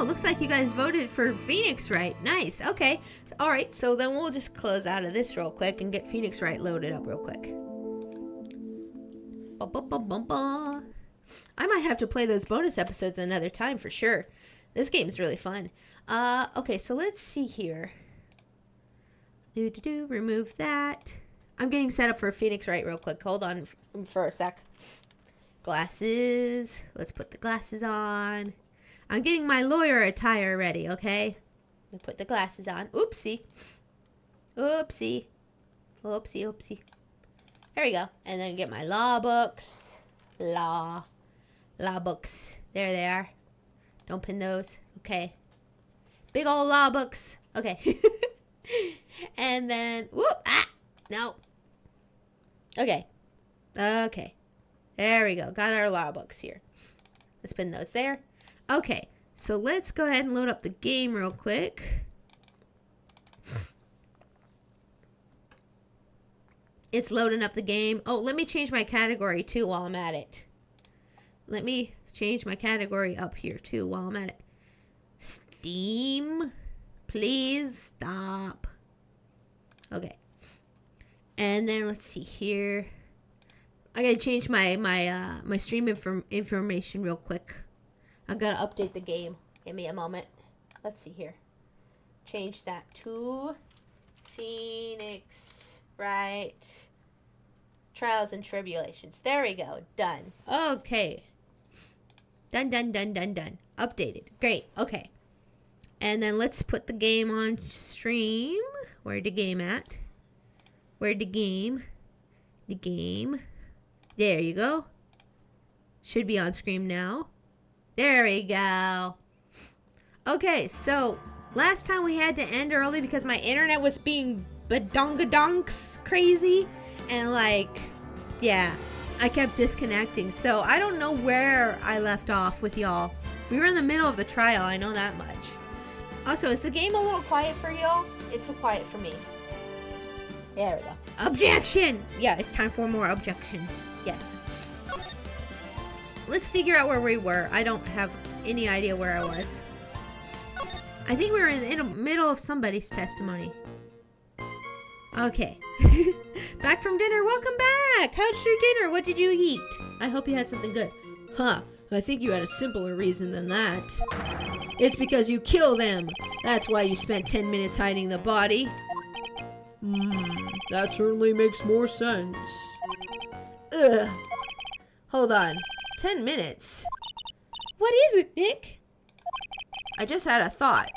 looks like you guys voted for Phoenix Wright. Nice. Okay. All right. So then we'll just close out of this real quick and get Phoenix Wright loaded up real quick. I might have to play those bonus episodes another time for sure. This game's really fun. Okay. So let's see here. Remove that. I'm getting set up for Phoenix Wright real quick. Hold on for a sec. Glasses. Let's put the glasses on. I'm getting my lawyer attire ready, okay? Let me put the glasses on. Oopsie. Oopsie. Oopsie, oopsie. There we go. And then get my law books. Law books. There they are. Don't pin those. Okay. Big old law books. Okay. And then, whoop, no. Okay. Okay. There we go. Got our law books here. Let's pin those there. Okay. So let's go ahead and load up the game real quick. It's loading up the game. Oh, let me change my category too while I'm at it. Let me change my category up here too while I'm at it. Steam. Please stop. Okay. And then let's see here. I gotta change my stream information real quick. I gotta update the game. Give me a moment. Let's see here. Change that to Phoenix Wright Trials and Tribulations. There we go. Done. Okay. Done. Updated. Great. Okay. And then let's put the game on stream. Where'd the game at? Where'd the game? The game. There you go. Should be on screen now. There we go. Okay, so last time we had to end early because my internet was being badongadonks crazy. And yeah, I kept disconnecting. So I don't know where I left off with y'all. We were in the middle of the trial, I know that much. Also, is the game a little quiet for y'all? It's so quiet for me. There we go. Objection! Yeah, it's time for more objections. Yes. Let's figure out where we were. I don't have any idea where I was. I think we were in the middle of somebody's testimony. Okay. Back from dinner. Welcome back. How's your dinner? What did you eat? I hope you had something good. Huh. I think you had a simpler reason than that. It's because you kill them. That's why you spent 10 minutes hiding the body. That certainly makes more sense. Ugh. Hold on. 10 minutes? What is it, Nick? I just had a thought.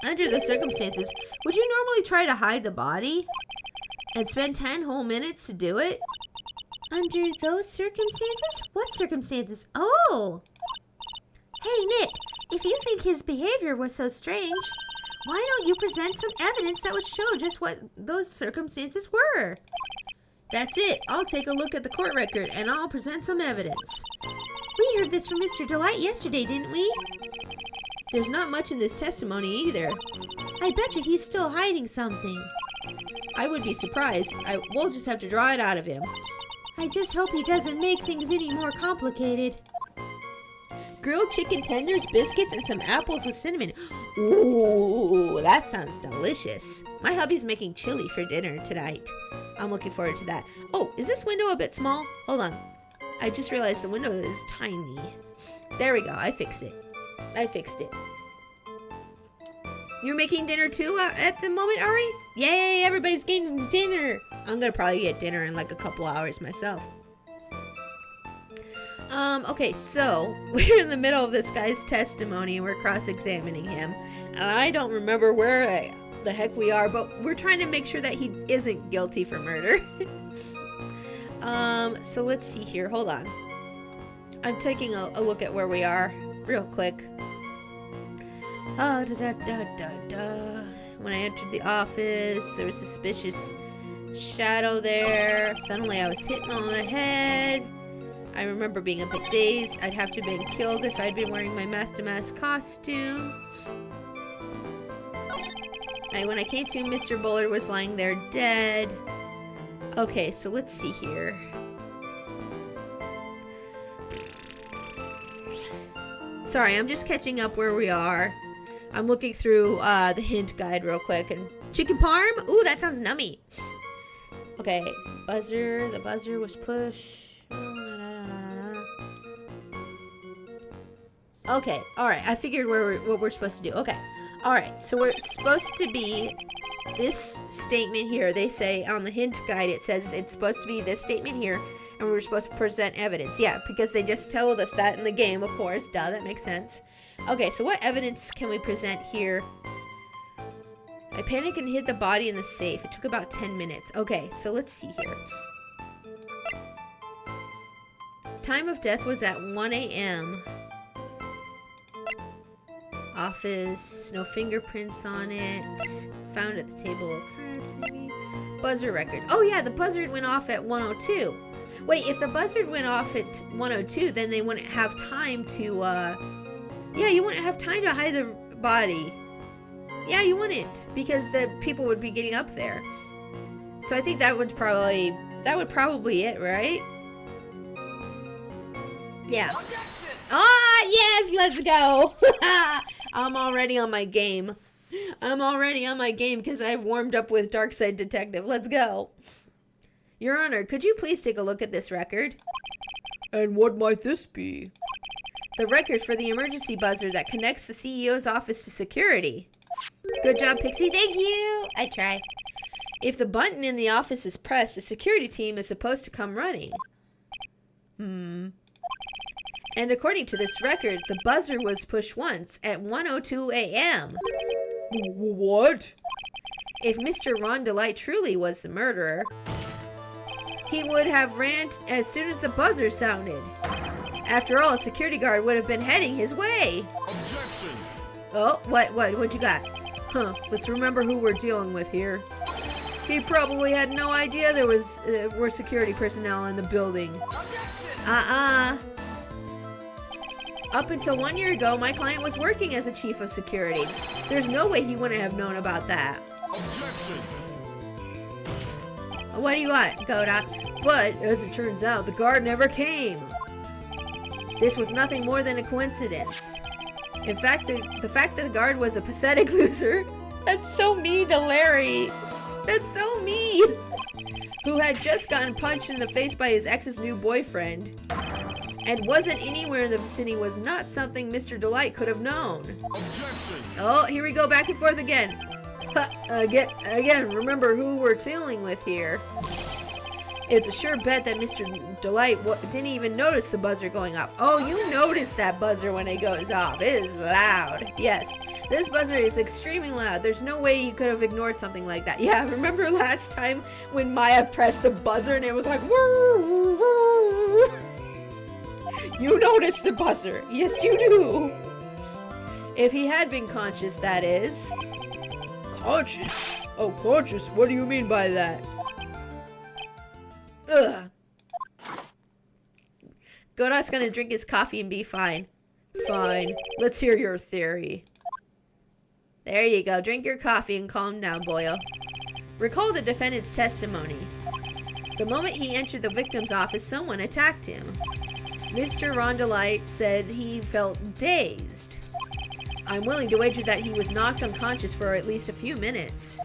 Under the circumstances, would you normally try to hide the body? And spend 10 whole minutes to do it? Under those circumstances? What circumstances? Oh! Hey, Nick, if you think his behavior was so strange, why don't you present some evidence that would show just what those circumstances were? That's it. I'll take a look at the court record and I'll present some evidence. We heard this from Mr. Delight yesterday, didn't we? There's not much in this testimony either. I bet you he's still hiding something. I would be surprised. We'll just have to draw it out of him. I just hope he doesn't make things any more complicated. Grilled chicken tenders, biscuits, and some apples with cinnamon. Ooh, that sounds delicious. My hubby's making chili for dinner tonight. I'm looking forward to that. Oh, is this window a bit small? Hold on. I just realized the window is tiny. There we go. I fixed it. You're making dinner too at the moment, Ari? Yay, everybody's getting dinner. I'm gonna probably get dinner in like a couple hours myself. Okay, so we're in the middle of this guy's testimony and we're cross-examining him. And I don't remember where the heck we are, but we're trying to make sure that he isn't guilty for murder. So let's see here. Hold on. I'm taking a look at where we are real quick. When I entered the office, there was a suspicious shadow there. Suddenly I was hit on the head. I remember being a bit dazed. I'd have to have been killed if I'd been wearing my mask costume. And when I came to, Mr. Bullard was lying there dead. Okay, so let's see here. Sorry, I'm just catching up where we are. I'm looking through the hint guide real quick. And chicken parm? Ooh, that sounds nummy. Okay, buzzer. The buzzer was pushed. Okay, alright. I figured what we're supposed to do. Okay. Alright, so we're supposed to be this statement here. They say on the hint guide, it says it's supposed to be this statement here. And we're supposed to present evidence. Yeah, because they just told us that in the game, of course. Duh, that makes sense. Okay, so what evidence can we present here? I panicked and hid the body in the safe. It took about 10 minutes. Okay, so let's see here. Time of death was at 1 a.m. Office, no fingerprints on it. Found at the table of currency. Buzzer record. Oh yeah, the buzzer went off at 1:02. Wait, if the buzzer went off at 1:02, then they wouldn't have time to, yeah, you wouldn't have time to hide the body. Yeah, you wouldn't, because the people would be getting up there. So I think that would probably it, right? Yeah. Ah, yes, let's go. I'm already on my game. Because I warmed up with Darkside Detective. Let's go. Your Honor, could you please take a look at this record? And what might this be? The record for the emergency buzzer that connects the CEO's office to security. Good job, Pixie. Thank you. I try. If the button in the office is pressed, the security team is supposed to come running. And according to this record, the buzzer was pushed once at 1:02 a.m. What? If Mr. Ron Delight truly was the murderer, he would have ran as soon as the buzzer sounded. After all, a security guard would have been heading his way. Objection! Oh, what you got? Huh, let's remember who we're dealing with here. He probably had no idea there were security personnel in the building. Up until 1 year ago, my client was working as a chief of security. There's no way he wouldn't have known about that. Objection! What do you want, Godot? But, as it turns out, the guard never came. This was nothing more than a coincidence. In fact, the fact that the guard was a pathetic loser, that's so mean to Larry. That's so mean. Who had just gotten punched in the face by his ex's new boyfriend and wasn't anywhere in the vicinity was not something Mr. Delight could have known. Objection. Oh, here we go back and forth again. Again, remember who we're dealing with here. It's a sure bet that Mr. Delight didn't even notice the buzzer going off. Oh, you noticed that buzzer when it goes off. It is loud. Yes, this buzzer is extremely loud. There's no way you could have ignored something like that. Yeah, remember last time when Maya pressed the buzzer and it was like, woo, woo. You noticed the buzzer. Yes, you do. If he had been conscious, that is. Conscious? Oh, conscious? What do you mean by that? Ugh. Godot's gonna drink his coffee and be fine. Fine. Let's hear your theory. There you go. Drink your coffee and calm down, boyo. Recall the defendant's testimony. The moment he entered the victim's office, someone attacked him. Mr. Rondelite said he felt dazed. I'm willing to wager that he was knocked unconscious for at least a few minutes.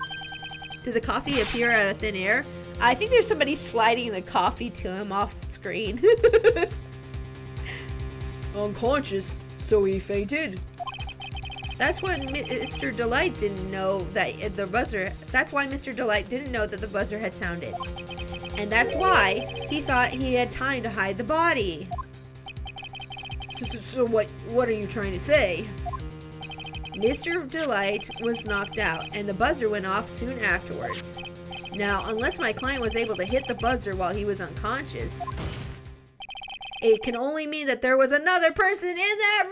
Did the coffee appear out of thin air? I think there's somebody sliding the coffee to him off screen. Unconscious, so he fainted. That's what Mr. Delight didn't know, that the buzzer. That's why Mr. Delight didn't know that the buzzer had sounded. And that's why he thought he had time to hide the body. So what are you trying to say? Mr. Delight was knocked out, and the buzzer went off soon afterwards. Now, unless my client was able to hit the buzzer while he was unconscious, it can only mean that there was another person in that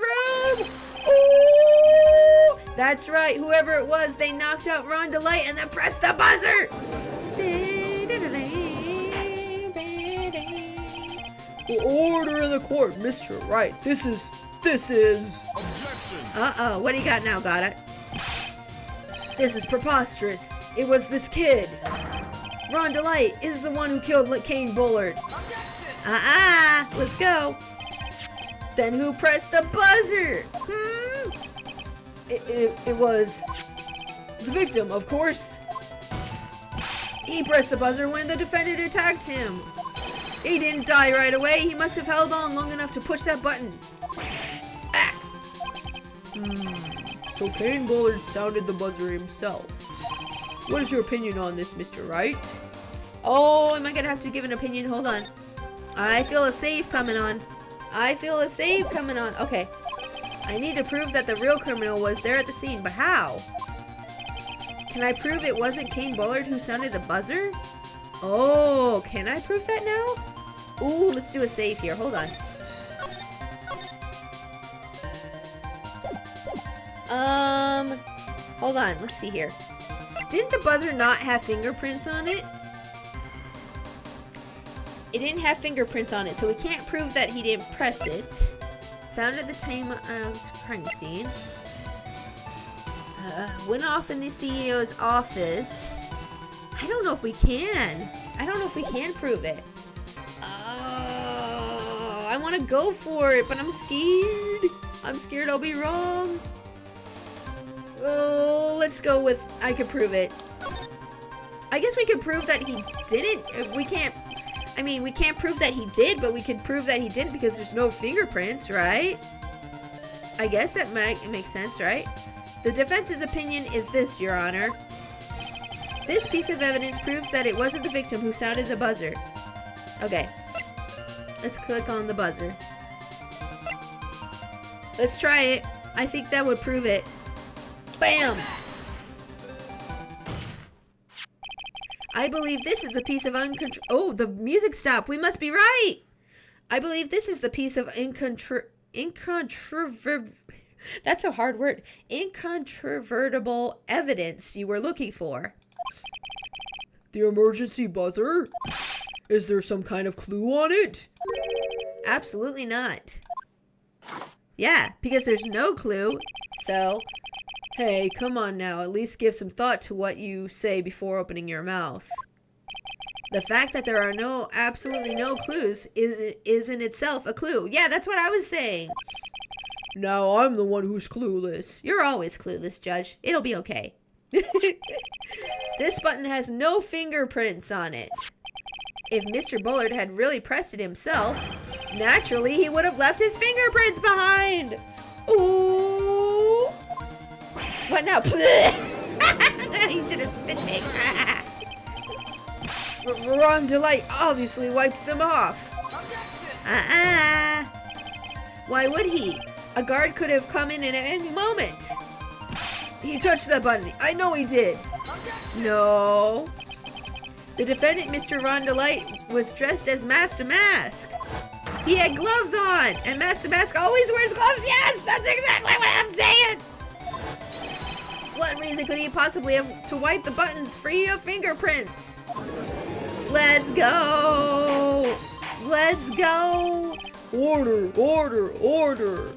room! Ooh! That's right, whoever it was, they knocked out Ron Delight and then pressed the buzzer! Order in the court, Mr. Wright. This is... Objection! Uh-oh, what do you got now, Godot? This is preposterous. It was this kid. Ron Delight is the one who killed Kane Bullard. Let's go. Then who pressed the buzzer? It was the victim, of course. He pressed the buzzer when the defendant attacked him. He didn't die right away. He must have held on long enough to push that button. Ah. So Kane Bullard sounded the buzzer himself. What is your opinion on this, Mr. Wright? Oh, am I gonna have to give an opinion? Hold on. I feel a save coming on. Okay. I need to prove that the real criminal was there at the scene, but how? Can I prove it wasn't Kane Bullard who sounded the buzzer? Oh, can I prove that now? Ooh, let's do a save here. Hold on. Hold on. Let's see here. Didn't the buzzer not have fingerprints on it? It didn't have fingerprints on it, so we can't prove that he didn't press it. Found at the time of the crime scene. Went off in the CEO's office. I don't know if we can. Prove it. I want to go for it, but I'm scared I'll be wrong. Oh, let's go with I can prove it. I guess we could prove that he didn't. We can't prove that he did, but we could prove that he didn't because there's no fingerprints, right? I guess that might make sense, right? The defense's opinion is this, Your Honor. This piece of evidence proves that it wasn't the victim who sounded the buzzer. Okay. Let's click on the buzzer. Let's try it. I think that would prove it. Bam! I believe this is the piece of Oh, the music stopped. We must be right. I believe this is the piece of that's a hard word. Incontrovertible evidence you were looking for. The emergency buzzer? Is there some kind of clue on it? Absolutely not. Yeah, because there's no clue. So, hey, come on now. At least give some thought to what you say before opening your mouth. The fact that there are absolutely no clues is in itself a clue. Yeah, that's what I was saying. Now I'm the one who's clueless. You're always clueless, Judge. It'll be okay. This button has no fingerprints on it. If Mr. Bullard had really pressed it himself, naturally he would have left his fingerprints behind. Ooh. What now? He did a spit take. Ron Delight obviously wiped them off. Why would he? A guard could have come in at any moment. He touched that button. I know he did. No. The defendant, Mr. Ron Delight, was dressed as Master Mask. He had gloves on, and Master Mask always wears gloves. Yes, that's exactly what I'm saying. What reason could he possibly have to wipe the buttons free of fingerprints? Let's go. Let's go. Order, order, order.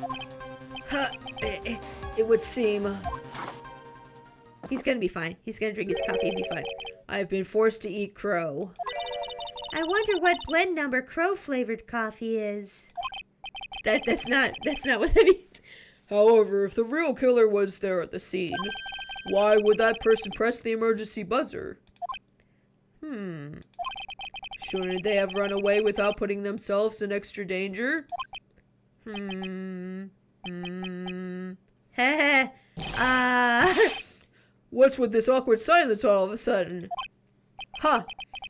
It would seem. He's gonna be fine. He's gonna drink his coffee and be fine. I've been forced to eat crow. I wonder what blend number crow flavored coffee is. That's not what that means. However, if the real killer was there at the scene, why would that person press the emergency buzzer? Shouldn't they have run away without putting themselves in extra danger? What's with this awkward silence all of a sudden? Huh,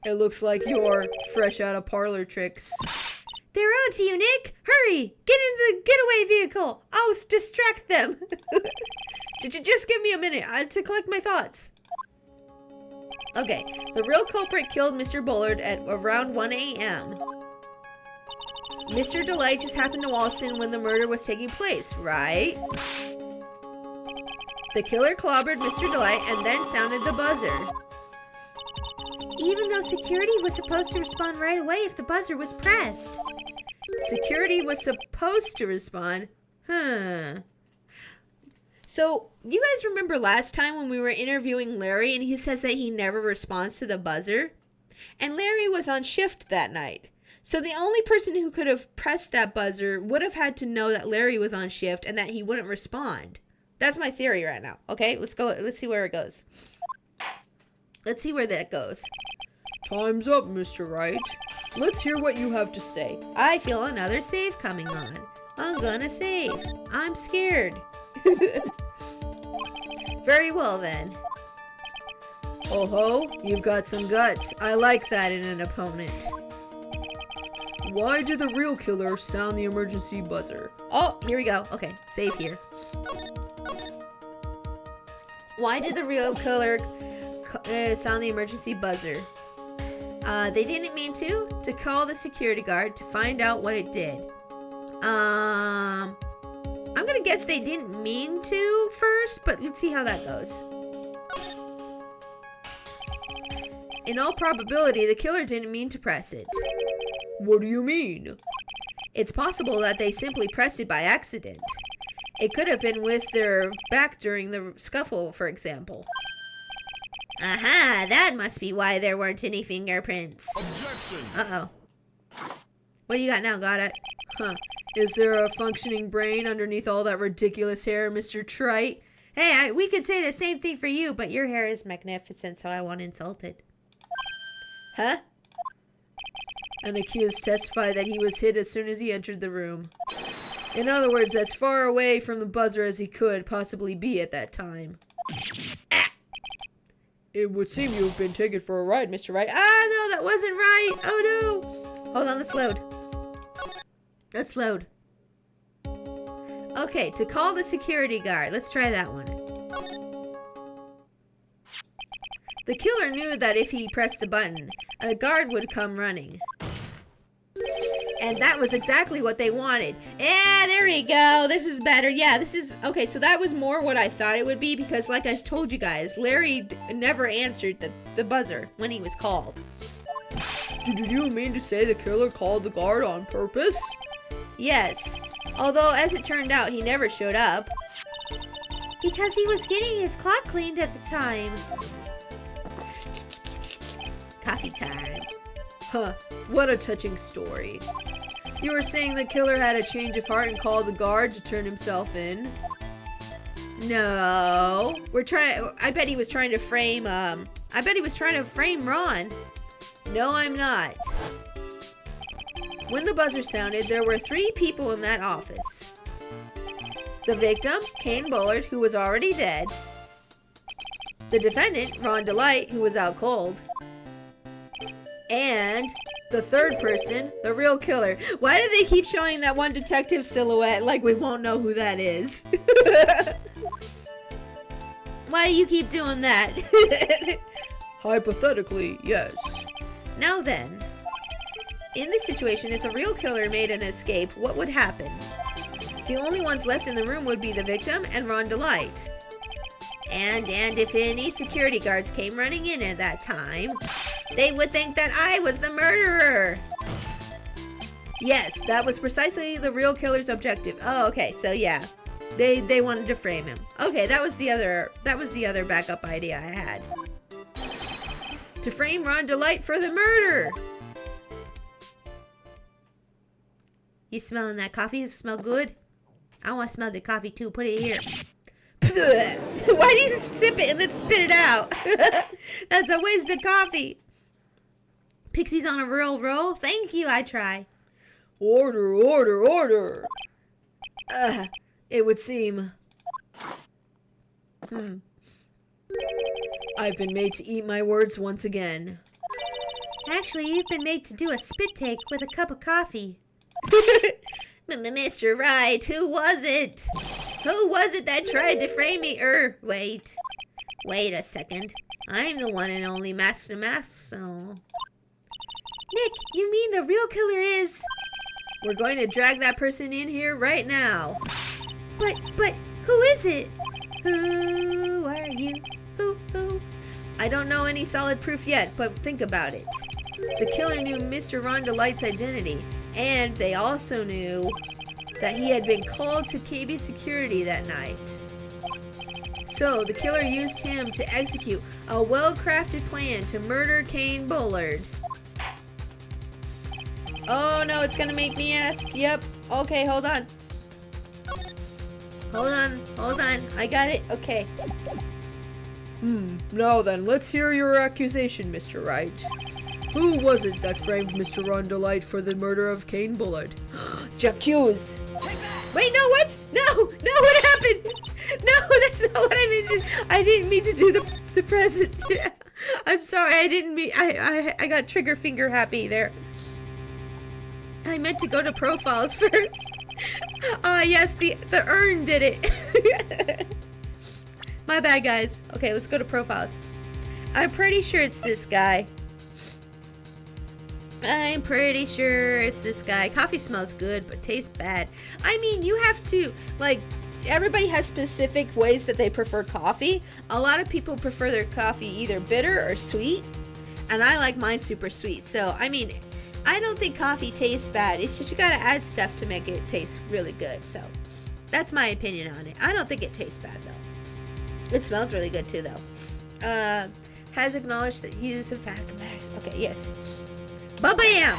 it looks like you're fresh out of parlor tricks. They're on to you, Nick! Hurry! Get in the getaway vehicle! I'll distract them! Did you just give me a minute to collect my thoughts? Okay, the real culprit killed Mr. Bullard at around 1 a.m. Mr. Delight just happened to waltz in when the murder was taking place, right? The killer clobbered Mr. Delight and then sounded the buzzer. Even though security was supposed to respond right away if the buzzer was pressed. Security was supposed to respond? So, you guys remember last time when we were interviewing Larry and he says that he never responds to the buzzer? And Larry was on shift that night. So the only person who could have pressed that buzzer would have had to know that Larry was on shift and that he wouldn't respond. That's my theory right now. Okay, let's go. Let's see where it goes. Let's see where that goes. Time's up, Mr. Wright. Let's hear what you have to say. I feel another save coming on. I'm gonna save. I'm scared. Very well then. Oh ho, you've got some guts. I like that in an opponent. Why did the real killer sound the emergency buzzer? Oh, here we go. Okay, save here. Why did the real killer sound the emergency buzzer? They didn't mean to call the security guard to find out what it did. I'm gonna guess they didn't mean to first, but let's see how that goes. In all probability, the killer didn't mean to press it. What do you mean? It's possible that they simply pressed it by accident. It could have been with their back during the scuffle, for example. Aha, that must be why there weren't any fingerprints. Objection! Uh-oh. What do you got now? Got it? Huh. Is there a functioning brain underneath all that ridiculous hair, Mr. Trite? Hey, we could say the same thing for you, but your hair is magnificent, so I won't insult it. Huh? An accused testified that he was hit as soon as he entered the room. In other words, as far away from the buzzer as he could possibly be at that time. Ah! It would seem you've been taken for a ride, Mr. Wright. Ah, no, that wasn't right. Oh, no. Hold on, let's load. Let's load. Okay, to call the security guard. Let's try that one. The killer knew that if he pressed the button, a guard would come running. And that was exactly what they wanted. Yeah, there we go. This is better. Yeah, this is... Okay, so that was more what I thought it would be because like I told you guys, Larry never answered the buzzer when he was called. Did you mean to say the killer called the guard on purpose? Yes. Although, as it turned out, he never showed up. Because he was getting his clock cleaned at the time. Coffee time. Huh, what a touching story. You were saying the killer had a change of heart and called the guard to turn himself in? No. I bet he was trying to frame, Ron. No, I'm not. When the buzzer sounded, there were 3 people in that office. The victim, Kane Bullard, who was already dead. The defendant, Ron Delight, who was out cold. And the third person, the real killer. Why do they keep showing that one detective silhouette like we won't know who that is? Why do you keep doing that? Hypothetically, yes. Now then, in this situation, if the real killer made an escape, what would happen? The only ones left in the room would be the victim and Ron Delight. And if any security guards came running in at that time, they would think that I was the murderer. Yes, that was precisely the real killer's objective. Oh, okay, so yeah. They wanted to frame him. Okay, that was the other backup idea I had. To frame Ron Delight for the murder. You smelling that coffee? Does it smell good? I want to smell the coffee too. Put it here. Why do you sip it and then spit it out? That's a waste of coffee. Pixie's on a real roll. Thank you, I try. Order, order, order. It would seem. I've been made to eat my words once again. Actually, you've been made to do a spit take with a cup of coffee. Mr. Wright, who was it? Who was it that tried to frame me? Wait a second. I'm the one and only Master so... Nick, you mean the real killer is... We're going to drag that person in here right now. But, who is it? Who are you? Who? I don't know any solid proof yet, but think about it. The killer knew Mr. Ron Delight's identity, and they also knew that he had been called to KB security that night. So, the killer used him to execute a well-crafted plan to murder Kane Bullard. Oh no, it's gonna make me ask. Yep. Okay, hold on. Hold on. I got it. Okay. Now then, let's hear your accusation, Mr. Wright. Who was it that framed Mr. Rondelight for the murder of Kane Bullard? J'accuse. Wait, no, what? No, what happened? No, that's not what I meant to. I didn't mean to do the present. I'm sorry, I didn't mean. I got trigger finger happy there. I meant to go to profiles first. Yes, the urn did it. My bad, guys. Okay, let's go to profiles. I'm pretty sure it's this guy. Coffee smells good, but tastes bad. I mean, you have to, like, everybody has specific ways that they prefer coffee. A lot of people prefer their coffee either bitter or sweet, and I like mine super sweet. So, I mean, I don't think coffee tastes bad. It's just you gotta add stuff to make it taste really good. So, that's my opinion on it. I don't think it tastes bad, though. It smells really good, too, though. Has acknowledged that he is, in fact, okay, yes. Ba-bam!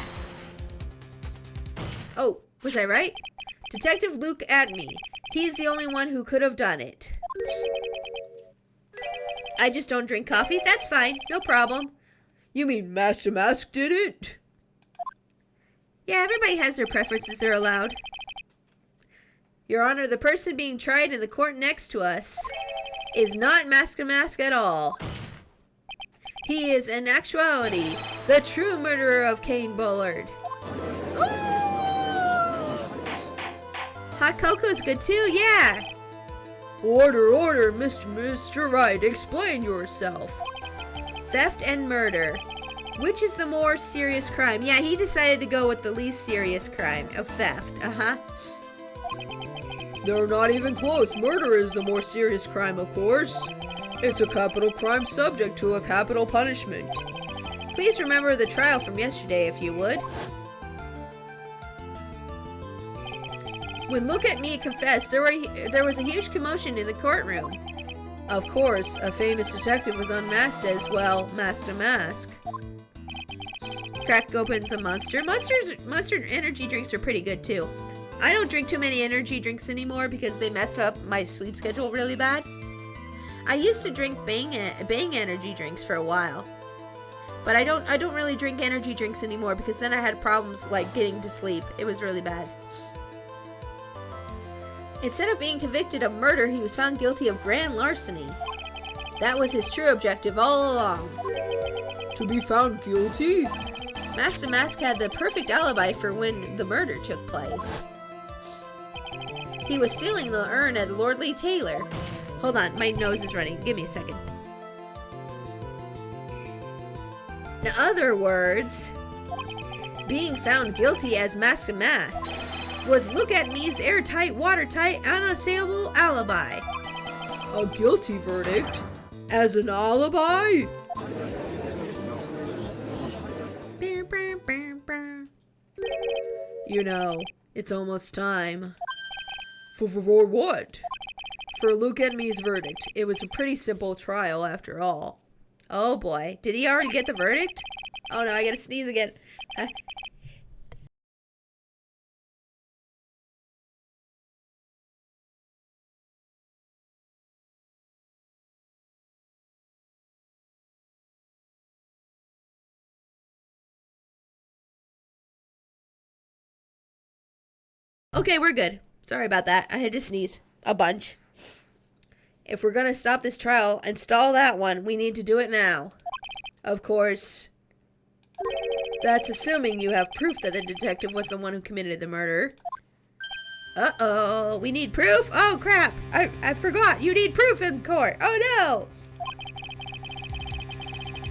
Oh, was I right? Detective Luke at me. He's the only one who could have done it. I just don't drink coffee. That's fine. No problem. You mean Master Mask did it? Yeah, everybody has their preferences. They're allowed. Your Honor, the person being tried in the court next to us is not Master Mask at all. He is, in actuality, the true murderer of Kane Bullard. Ooh! Hot cocoa's good too, yeah. Order, Mr. Wright, explain yourself. Theft and murder. Which is the more serious crime? Yeah, he decided to go with the least serious crime of theft. They're not even close. Murder is the more serious crime, of course. It's a capital crime subject to a capital punishment. Please remember the trial from yesterday, if you would. When Look at Me confessed, there was a huge commotion in the courtroom. Of course, a famous detective was unmasked as well, Master Mask. Crack opens a Monster. Monster energy drinks are pretty good too. I don't drink too many energy drinks anymore because they messed up my sleep schedule really bad. I used to drink Bang energy drinks for a while, but I don't really drink energy drinks anymore because then I had problems like getting to sleep. It was really bad. Instead of being convicted of murder, he was found guilty of grand larceny. That was his true objective all along. To be found guilty? Master Mask had the perfect alibi for when the murder took place. He was stealing the urn at Lord Lee Taylor. Hold on, my nose is running. Give me a second. In other words, being found guilty as Master Mask was Look at Me's airtight, watertight, unassailable alibi. A guilty verdict? As an alibi? You know, it's almost time. For what? For Look at Me's verdict. It was a pretty simple trial after all. Oh boy, did he already get the verdict? Oh no, I gotta sneeze again. Okay, we're good. Sorry about that. I had to sneeze a bunch. If we're gonna stop this trial and stall that one, we need to do it now. Of course, that's assuming you have proof that the detective was the one who committed the murder. Uh-oh, we need proof? Oh, crap. I forgot. You need proof in court. Oh, no.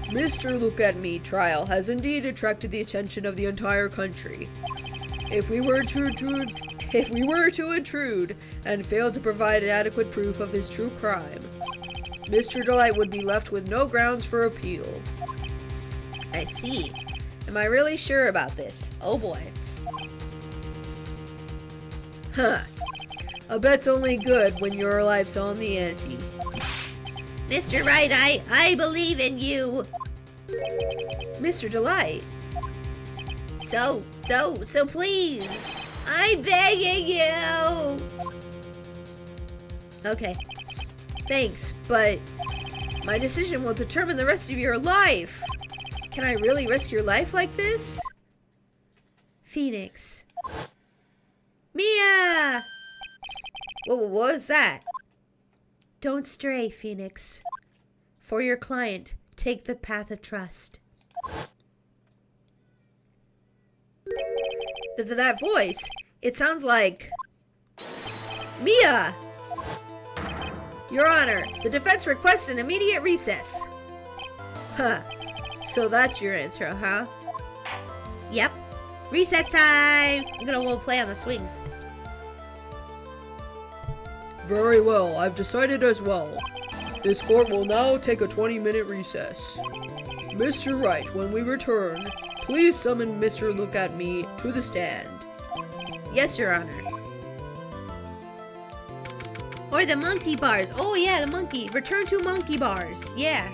Mr. Look at Me trial has indeed attracted the attention of the entire country. If we were to intrude and fail to provide adequate proof of his true crime, Mr. Delight would be left with no grounds for appeal. I see. Am I really sure about this? Oh boy. Huh. A bet's only good when your life's on the ante. Mr. Wright, I believe in you. Mr. Delight. So please. I'm begging you. Okay. Thanks, but my decision will determine the rest of your life. Can I really risk your life like this? Phoenix. Mia! What was that? Don't stray, Phoenix. For your client, take the path of trust. That voice, it sounds like... Mia! Your Honor, the defense requests an immediate recess. Huh. So that's your answer, huh? Yep. Recess time! I'm gonna go play on the swings. Very well, I've decided as well. This court will now take a 20-minute recess. Mr. Wright, when we return, please summon Mr. Look at Me to the stand. Yes, Your Honor. Or the monkey bars. Oh yeah, the monkey. Return to monkey bars. Yeah.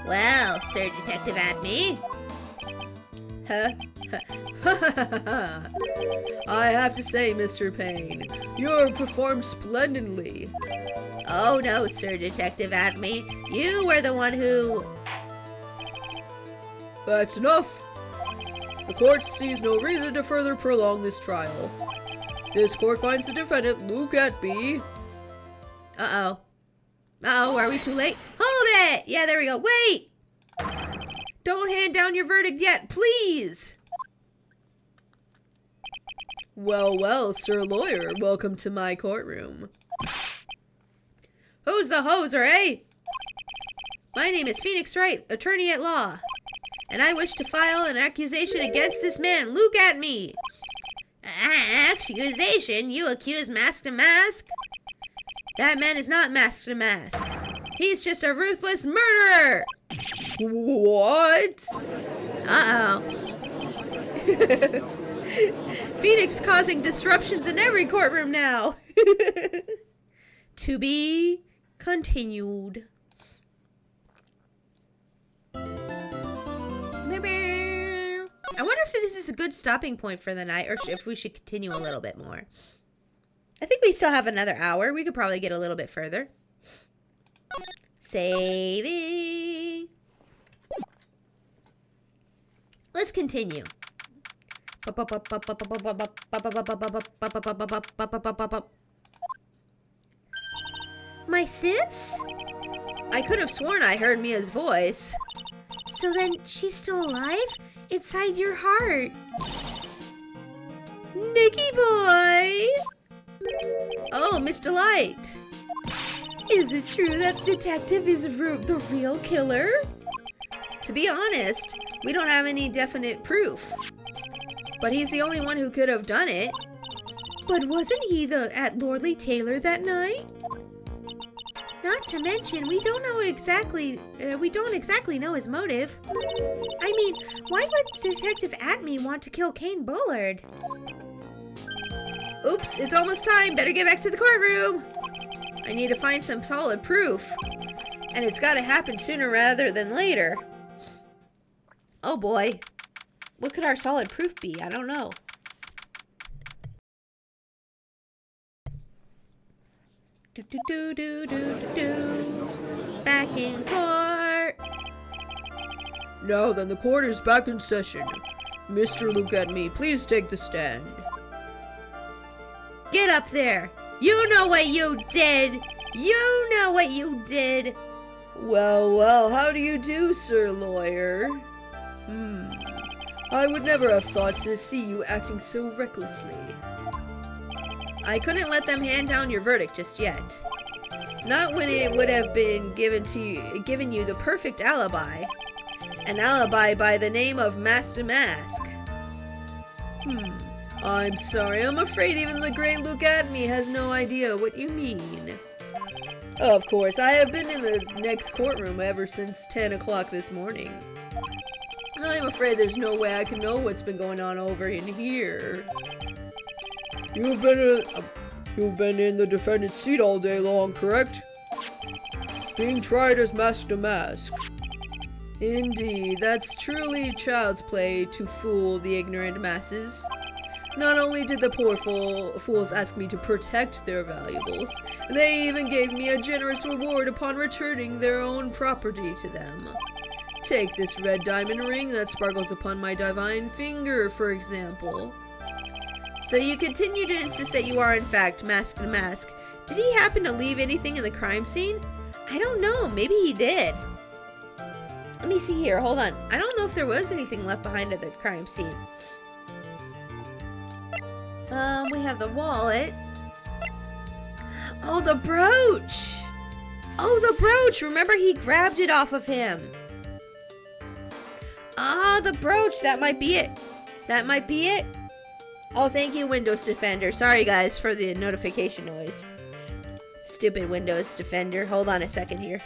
Well, Sir Detective Atme. Huh? I have to say, Mr. Payne, you have performed splendidly. Oh no, Sir Detective Atme. You were the one who... That's enough. The court sees no reason to further prolong this trial. This court finds the defendant, Luke Atby. Uh-oh. Uh-oh, are we too late? Hold it! Yeah, there we go. Wait! Don't hand down your verdict yet, please! Well, well, Sir Lawyer, welcome to my courtroom. Who's the hoser, eh? My name is Phoenix Wright, attorney at law. And I wish to file an accusation against this man, Luke Atme. Accusation? You accuse Mask to Mask? That man is not Mask to Mask. He's just a ruthless murderer! What? Uh-oh. Phoenix causing disruptions in every courtroom now. To be continued. I wonder if this is a good stopping point for the night or if we should continue a little bit more. I think we still have another hour. We could probably get a little bit further. Saving. Let's continue. My sis? I could have sworn I heard Mia's voice. So then she's still alive? Inside your heart. Nicky boy! Oh, Miss Delight. Is it true that the detective is the real killer? To be honest, we don't have any definite proof. But he's the only one who could have done it. But wasn't he at Lordly Taylor that night? Not to mention, we don't exactly know his motive. I mean, why would Detective Atme want to kill Kane Bullard? Oops, it's almost time. Better get back to the courtroom. I need to find some solid proof. And it's got to happen sooner rather than later. Oh boy. What could our solid proof be? I don't know. Back in court. Now then, the court is back in session. Mr. Look at Me, please take the stand. Get up there. You know what you did. You know what you did. Well, well, how do you do, Sir Lawyer? I would never have thought to see you acting so recklessly. I couldn't let them hand down your verdict just yet. Not when it would have been given you the perfect alibi. An alibi by the name of Master Mask. I'm sorry, I'm afraid even the great Luke Atme has no idea what you mean. Of course, I have been in the next courtroom ever since 10 o'clock this morning. I'm afraid there's no way I can know what's been going on over in here. You've been in the defendant's seat all day long, correct? being tried as mask to mask. Indeed, that's truly child's play to fool the ignorant masses. Not only did the poor fools ask me to protect their valuables, they even gave me a generous reward upon returning their own property to them. Take this red diamond ring that sparkles upon my divine finger, for example. So you continue to insist that you are in fact mask to mask. Did he happen to leave anything in the crime scene? I don't know, maybe he did. Let me see here, hold on. I don't know if there was anything left behind at the crime scene. We have the wallet. Oh, the brooch! Oh, the brooch! Remember, he grabbed it off of him. Ah, the brooch! That might be it. That might be it. Oh, thank you, Windows Defender. Sorry, guys, for the notification noise. Stupid Windows Defender. Hold on a second here.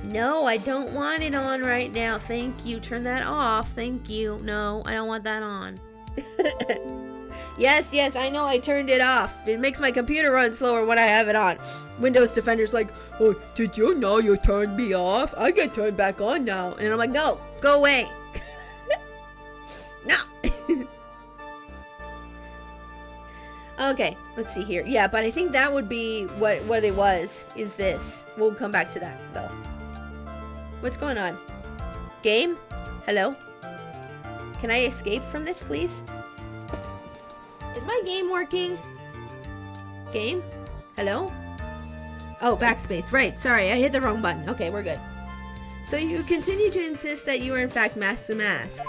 No, I don't want it on right now. Thank you. Turn that off. Thank you. No, I don't want that on. Yes, I know I turned it off. It makes my computer run slower when I have it on. Windows Defender's like, oh, did you know you turned me off? I get turned back on now. And I'm like, no, go away. No. Okay, let's see here. Yeah, but I think that would be what it was, is this. We'll come back to that, though. What's going on? Game? Hello? Can I escape from this, please? Is my game working? Game? Hello? Oh, backspace. Right. Sorry, I hit the wrong button. Okay, we're good. So you continue to insist that you are in fact mask to mask.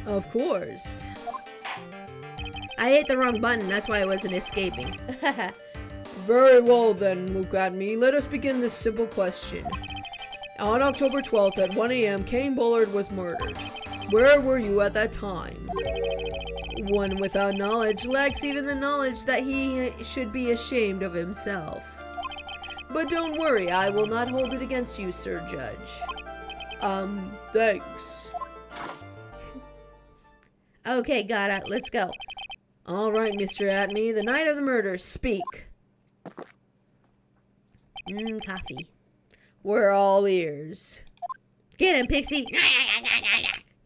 Of course. I hit the wrong button. That's why I wasn't escaping. Very well then, look at me. Let us begin this simple question. On October 12th at 1 a.m., Kane Bullard was murdered. Where were you at that time? One without knowledge lacks even the knowledge that he should be ashamed of himself. But don't worry, I will not hold it against you, Sir Judge. Thanks. Okay, got it. Let's go. All right, Mr. Atme, the night of the murder, speak. Coffee. We're all ears. Get him, Pixie.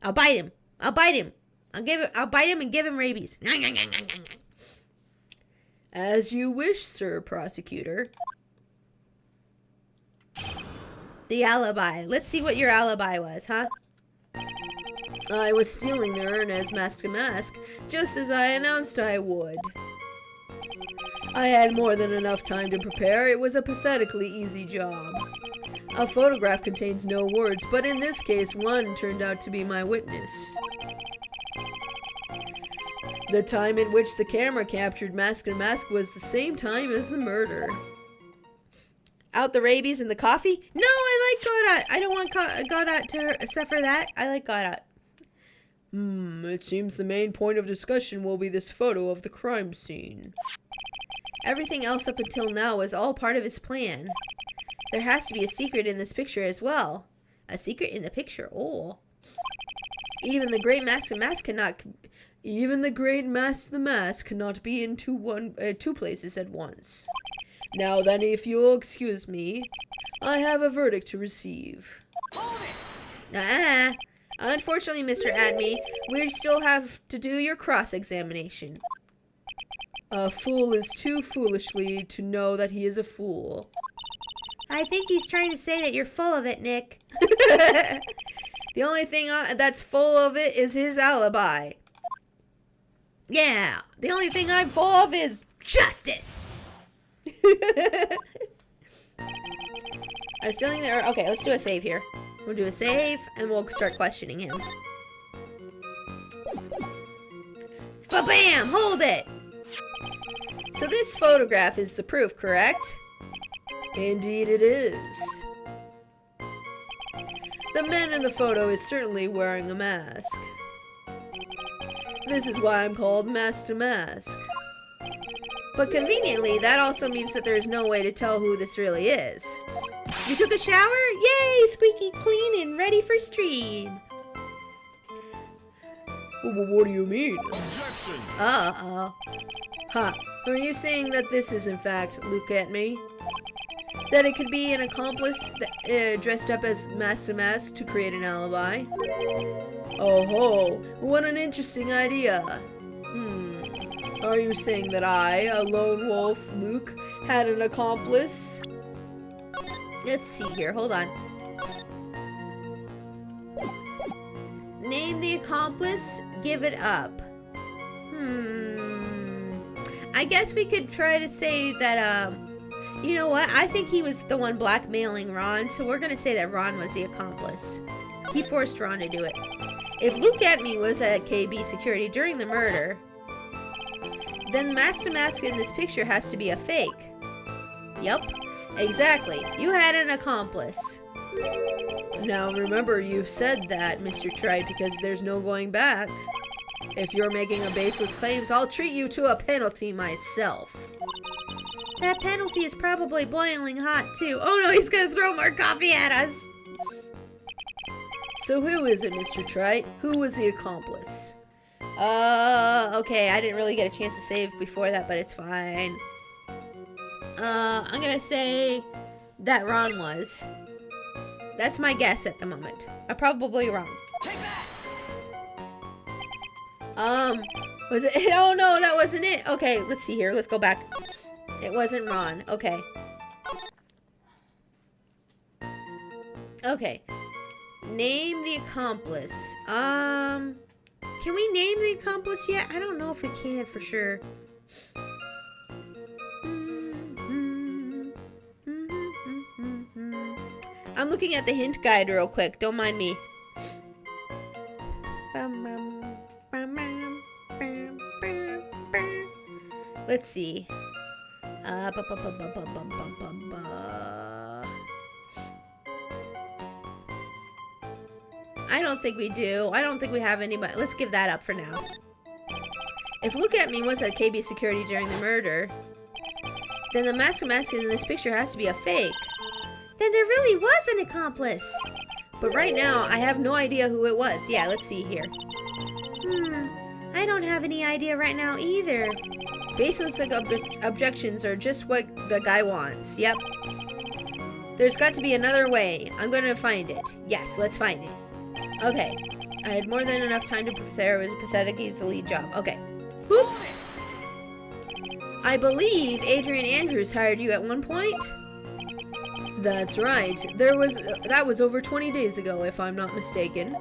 I'll bite him. I'll bite him. I'll bite him and give him rabies. As you wish, Sir Prosecutor. The alibi. Let's see what your alibi was, huh? I was stealing the urn as mask to mask, just as I announced I would. I had more than enough time to prepare. It was a pathetically easy job. A photograph contains no words, but in this case, one turned out to be my witness. The time at which the camera captured mask to mask was the same time as the murder. Out the rabies and the coffee? No, I like Godot. I don't want Godot to suffer that. I like Godot. It seems the main point of discussion will be this photo of the crime scene. Everything else up until now was all part of his plan. There has to be a secret in this picture as well. A secret in the picture, oh. Even the great mask to mask cannot... Even the great mask to mask cannot be in two places at once. Now then, if you'll excuse me, I have a verdict to receive. Unfortunately, Mr. Atme, we still have to do your cross-examination. A fool is too foolishly to know that he is a fool. I think he's trying to say that you're full of it, Nick. The only thing that's full of it is his alibi. Yeah, the only thing I'm full of is justice. I'm still in there. Okay, let's do a save here. We'll do a save, and we'll start questioning him. Ba-bam! Hold it! So this photograph is the proof, correct? Indeed it is. The man in the photo is certainly wearing a mask. This is why I'm called mask to mask. But conveniently, that also means that there's no way to tell who this really is. You took a shower? Yay! Squeaky clean and ready for stream. Well, what do you mean? Uh-oh. Ha! Are you saying that this is in fact Look at Me? That it could be an accomplice that, dressed up as Master Mask to create an alibi? Oh ho! What an interesting idea! Are you saying that I, a lone wolf, Luke, had an accomplice? Let's see here. Hold on. Name the accomplice. Give it up. I guess we could try to say that, you know what? I think he was the one blackmailing Ron, so we're gonna say that Ron was the accomplice. He forced Ron to do it. If Look at Me was at KB security during the murder, then Master Mask in this picture has to be a fake. Yup, exactly. You had an accomplice. Now remember, you've said that, Mr. Trite, because there's no going back. If you're making a baseless claims, I'll treat you to a penalty myself. That penalty is probably boiling hot, too. Oh no, he's gonna throw more coffee at us! So who is it, Mr. Trite? Who was the accomplice? Okay, I didn't really get a chance to save before that, but it's fine. I'm gonna say that Ron was. That's my guess at the moment. I'm probably wrong. Was it? Oh no, that wasn't it. Okay, let's see here. Let's go back. It wasn't Ron. Okay. Okay. Name the accomplice. Can we name the accomplice yet? I don't know if we can for sure. I'm looking at the hint guide real quick. Don't mind me. Let's see. I don't think we do. I don't think we have anybody. Let's give that up for now. If Look at Me was at KB security during the murder, then the Master Mask in this picture has to be a fake. Then there really was an accomplice. But right now, I have no idea who it was. Yeah, let's see here. I don't have any idea right now either. Baseless objections are just what the guy wants. Yep. There's got to be another way. I'm going to find it. Yes, let's find it. Okay. I had more than enough time to prepare. It was a pathetic, easy job. Okay. Boop. I believe Adrian Andrews hired you at one point? That's right. That was over 20 days ago, if I'm not mistaken.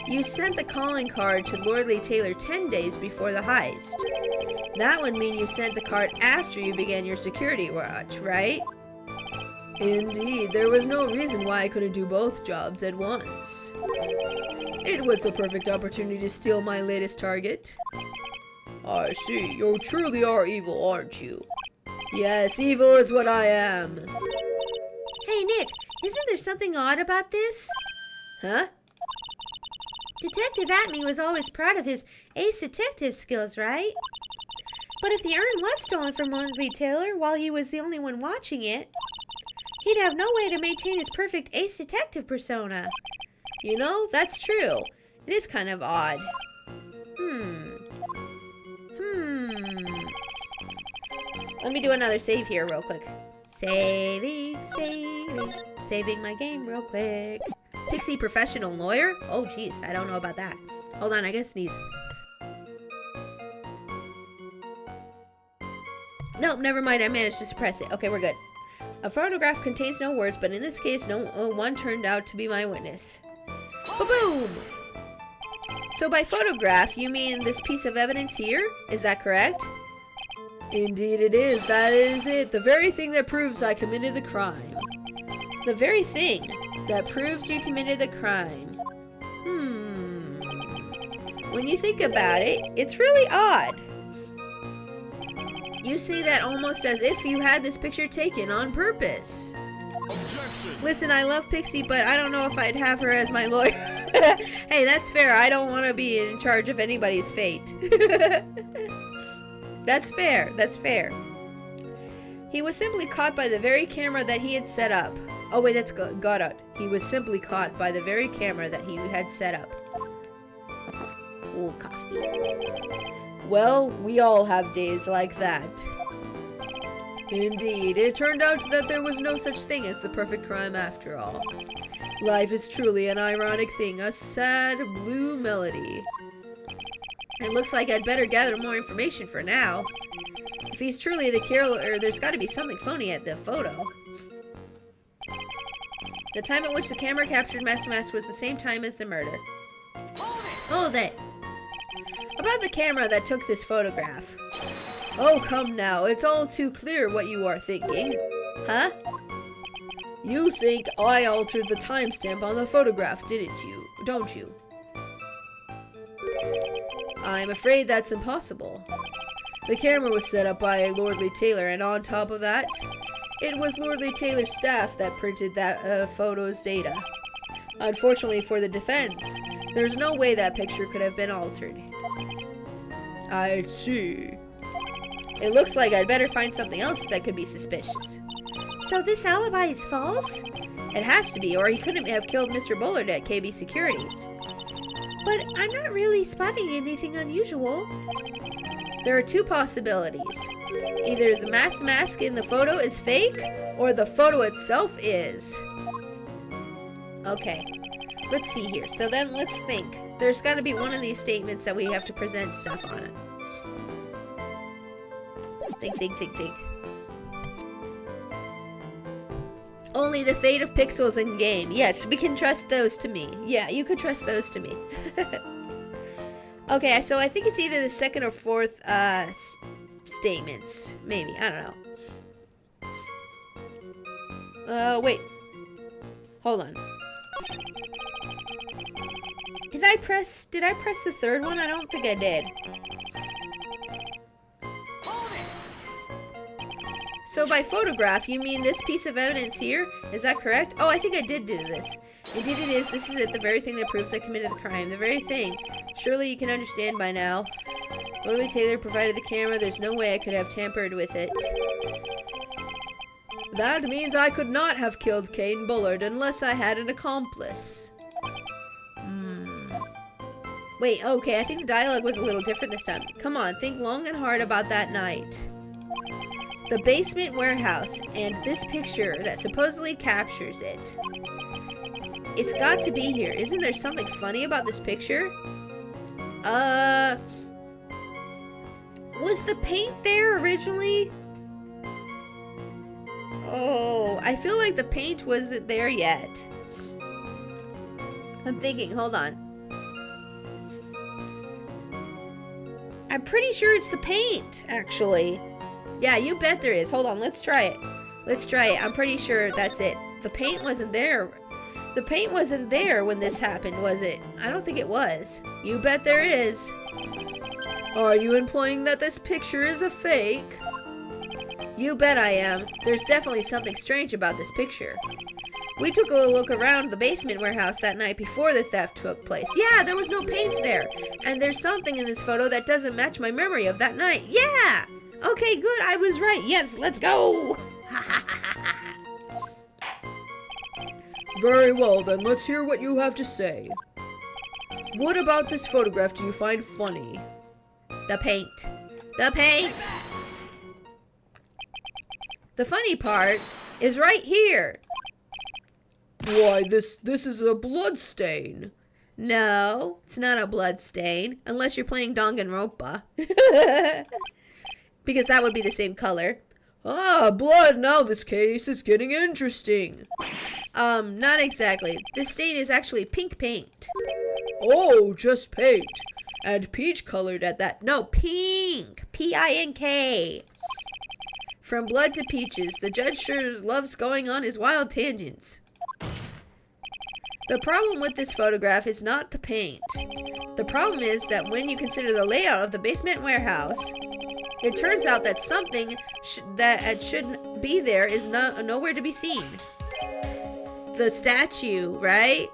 You sent the calling card to Lordly Taylor 10 days before the heist. That would mean you sent the card after you began your security watch, right? Indeed, there was no reason why I couldn't do both jobs at once. It was the perfect opportunity to steal my latest target. I see, you truly are evil, aren't you? Yes, evil is what I am. Hey Nick, isn't there something odd about this? Huh? Detective Atme was always proud of his ace detective skills, right? But if the urn was stolen from Lordly Taylor while he was the only one watching it, he'd have no way to maintain his perfect ace detective persona. You know, that's true. It is kind of odd. Let me do another save here real quick. Saving my game real quick. Pixie professional lawyer? Oh, jeez, I don't know about that. Hold on, I gotta sneeze. Nope, never mind, I managed to suppress it. Okay, we're good. A photograph contains no words, but in this case, no one turned out to be my witness. Ba-boom! So by photograph, you mean this piece of evidence here? Is that correct? Indeed it is. That is it. The very thing that proves I committed the crime. The very thing that proves you committed the crime. When you think about it, it's really odd. You say that almost as if you had this picture taken on purpose. Objection. Listen, I love Pixie, but I don't know if I'd have her as my lawyer. Hey, that's fair. I don't want to be in charge of anybody's fate. That's fair. That's fair. He was simply caught by the very camera that he had set up. Oh wait, that's got it. He was simply caught by the very camera that he had set up. Ooh, coffee. Well, we all have days like that. Indeed, it turned out that there was no such thing as the perfect crime after all. Life is truly an ironic thing, a sad blue melody. It looks like I'd better gather more information for now. If he's truly the killer, there's got to be something phony at the photo. The time at which the camera captured Master Mask was the same time as the murder. Hold it! About the camera that took this photograph. Oh, come now, it's all too clear what you are thinking. Huh? You think I altered the timestamp on the photograph, didn't you? Don't you? I'm afraid that's impossible. The camera was set up by Lordly Taylor, and on top of that, it was Lordly Taylor's staff that printed that photo's data. Unfortunately for the defense, there's no way that picture could have been altered. I see. It looks like I'd better find something else that could be suspicious. So this alibi is false? It has to be, or he couldn't have killed Mr. Bullard at KB Security. But I'm not really spotting anything unusual. There are two possibilities. Either the mask in the photo is fake, or the photo itself is. Okay, let's see here. So then let's think. There's got to be one of these statements that we have to present stuff on it. Think. Only the fate of pixels in game. Yes, we can trust those to me. Yeah, you can trust those to me. Okay, so I think it's either the second or fourth statements. Maybe. I don't know. Wait. Hold on. Did I press the third one? I don't think I did. So by photograph, you mean this piece of evidence here? Is that correct? Oh, I think I did do this. Indeed it is. This is it. The very thing that proves I committed the crime. The very thing. Surely you can understand by now. Lordly Taylor provided the camera. There's no way I could have tampered with it. That means I could not have killed Kane Bullard unless I had an accomplice. Wait, okay, I think the dialogue was a little different this time. Come on, think long and hard about that night. The basement warehouse and this picture that supposedly captures it. It's got to be here. Isn't there something funny about this picture? Was the paint there originally? Oh, I feel like the paint wasn't there yet. I'm thinking, hold on. I'm pretty sure it's the paint, actually. Yeah, you bet there is. Hold on, let's try it. Let's try it. I'm pretty sure that's it. The paint wasn't there. The paint wasn't there when this happened, was it? I don't think it was. You bet there is. Are you implying that this picture is a fake? You bet I am. There's definitely something strange about this picture. We took a look around the basement warehouse that night before the theft took place. Yeah, there was no paint there. And there's something in this photo that doesn't match my memory of that night. Yeah! Okay, good. I was right. Yes, let's go! Very well, then. Let's hear what you have to say. What about this photograph do you find funny? The paint. The paint! The funny part is right here. Why, this is a blood stain. No, it's not a blood stain. Unless you're playing Danganronpa. Because that would be the same color. Ah, blood. Now this case is getting interesting. Not exactly. This stain is actually pink paint. Oh, just paint. And peach colored at that. No, pink. P-I-N-K. From blood to peaches, the judge sure loves going on his wild tangents. The problem with this photograph is not the paint. The problem is that when you consider the layout of the basement warehouse, it turns out that something that shouldn't be there is nowhere to be seen. The statue, right?